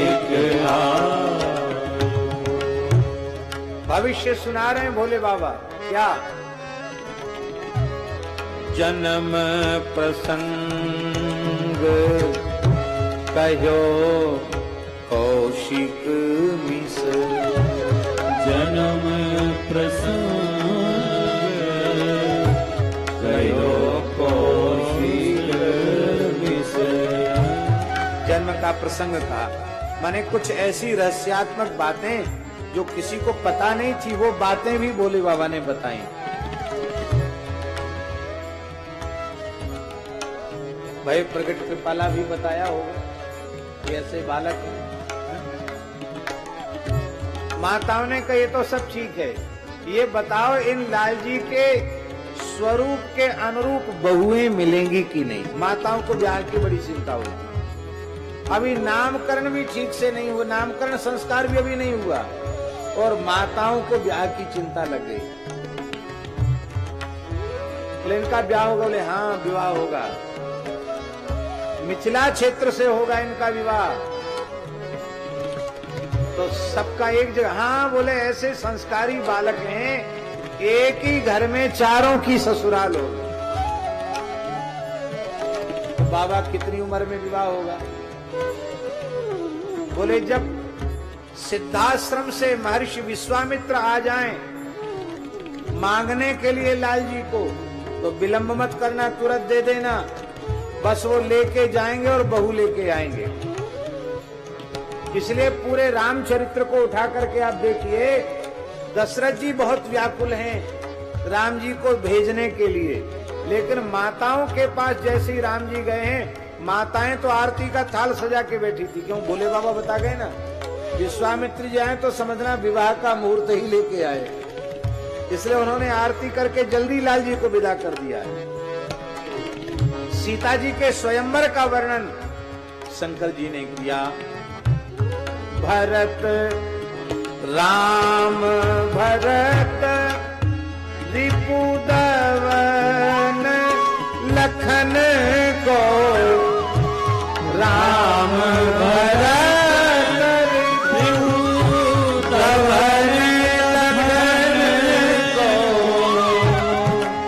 एक आयो। भविष्य सुना रहे हैं भोले बाबा। क्या? जन्म प्रसंग कहो कौशिक मिस। जन्म प्रसंग कहो कौशिक मिस। जन्म का प्रसंग था, माने कुछ ऐसी रहस्यात्मक बातें जो किसी को पता नहीं थी, वो बातें भी भोले बाबा ने बताई। भाई प्रकट कृपाला भी बताया होगा, ऐसे बालक हैं। माताओं ने कहा ये तो सब ठीक है, ये बताओ इन लाल जी के स्वरूप के अनुरूप बहुएं मिलेंगी कि नहीं। माताओं को ब्याह की बड़ी चिंता होती। अभी नामकरण भी ठीक से नहीं हुआ, नामकरण संस्कार भी अभी नहीं हुआ और माताओं को ब्याह की चिंता लग गई। बोले इनका ब्याह होगा? बोले हाँ विवाह होगा, मिथिला क्षेत्र से होगा इनका विवाह। तो सबका एक जगह, हाँ बोले ऐसे संस्कारी बालक हैं, एक ही घर में चारों की ससुराल होगी। तो बाबा कितनी उम्र में विवाह होगा? बोले जब सिद्धाश्रम से महर्षि विश्वामित्र आ जाएं मांगने के लिए लाल जी को, तो विलंब मत करना, तुरंत दे देना। बस वो लेके जाएंगे और बहू लेके आएंगे। इसलिए पूरे रामचरित्र को उठा करके आप देखिए, दशरथ जी बहुत व्याकुल हैं राम जी को भेजने के लिए, लेकिन माताओं के पास जैसे ही राम जी गए हैं, माताएं तो आरती का थाल सजा के बैठी थी। क्यों? भोले बाबा बता गए ना, विश्वामित्र जी आए तो समझना विवाह का मुहूर्त ही लेके आए, इसलिए उन्होंने आरती करके जल्दी लाल जी को विदा कर दिया है। सीता जी के स्वयंवर का वर्णन शंकर जी ने किया। भरत राम भरत रिपुदवन लखन को, राम भरत रिपुदवन लखन को,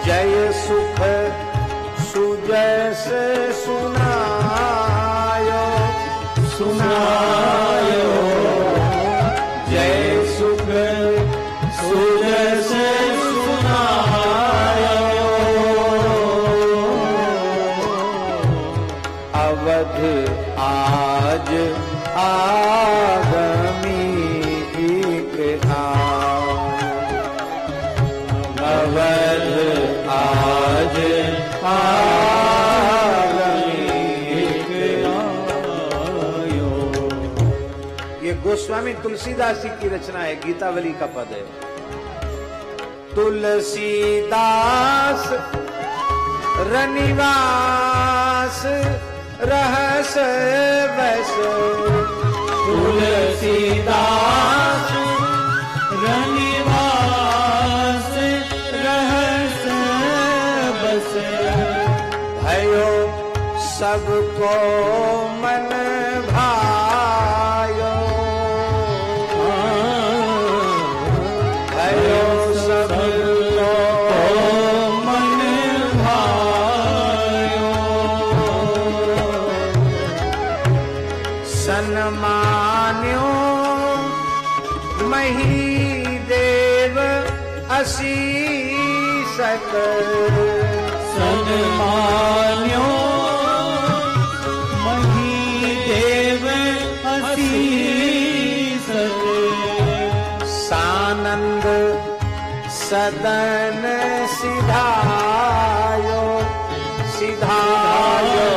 जय सुख सुजस सुनायो सुनायो, जय सुख सुजस सुनायो, अवध आज आगमी एक अवध आज ये गोस्वामी तुलसीदास जी की रचना है, गीतावली का पद है। तुलसीदास रनिवास रहस बस, तुलसीदास रनिवास रहस बस, भयो सबको मन भायो, भयो सबको मन भायो, सन्मान्यो मही देव असीसक, सन्मान्यो महीदेव असीसक, सानंद सदन सिधायो सिधायो,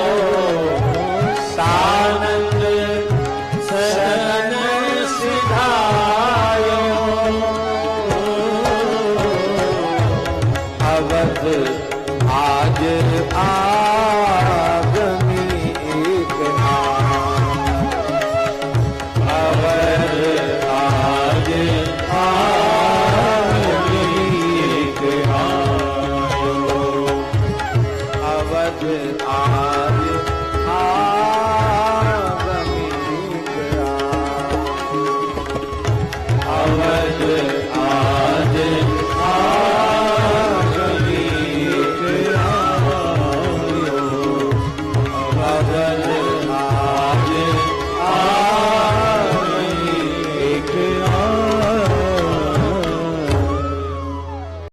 सानंद सदन सिधायो, अवध आज आगमी एक अवध आज आगमी एक अवध आज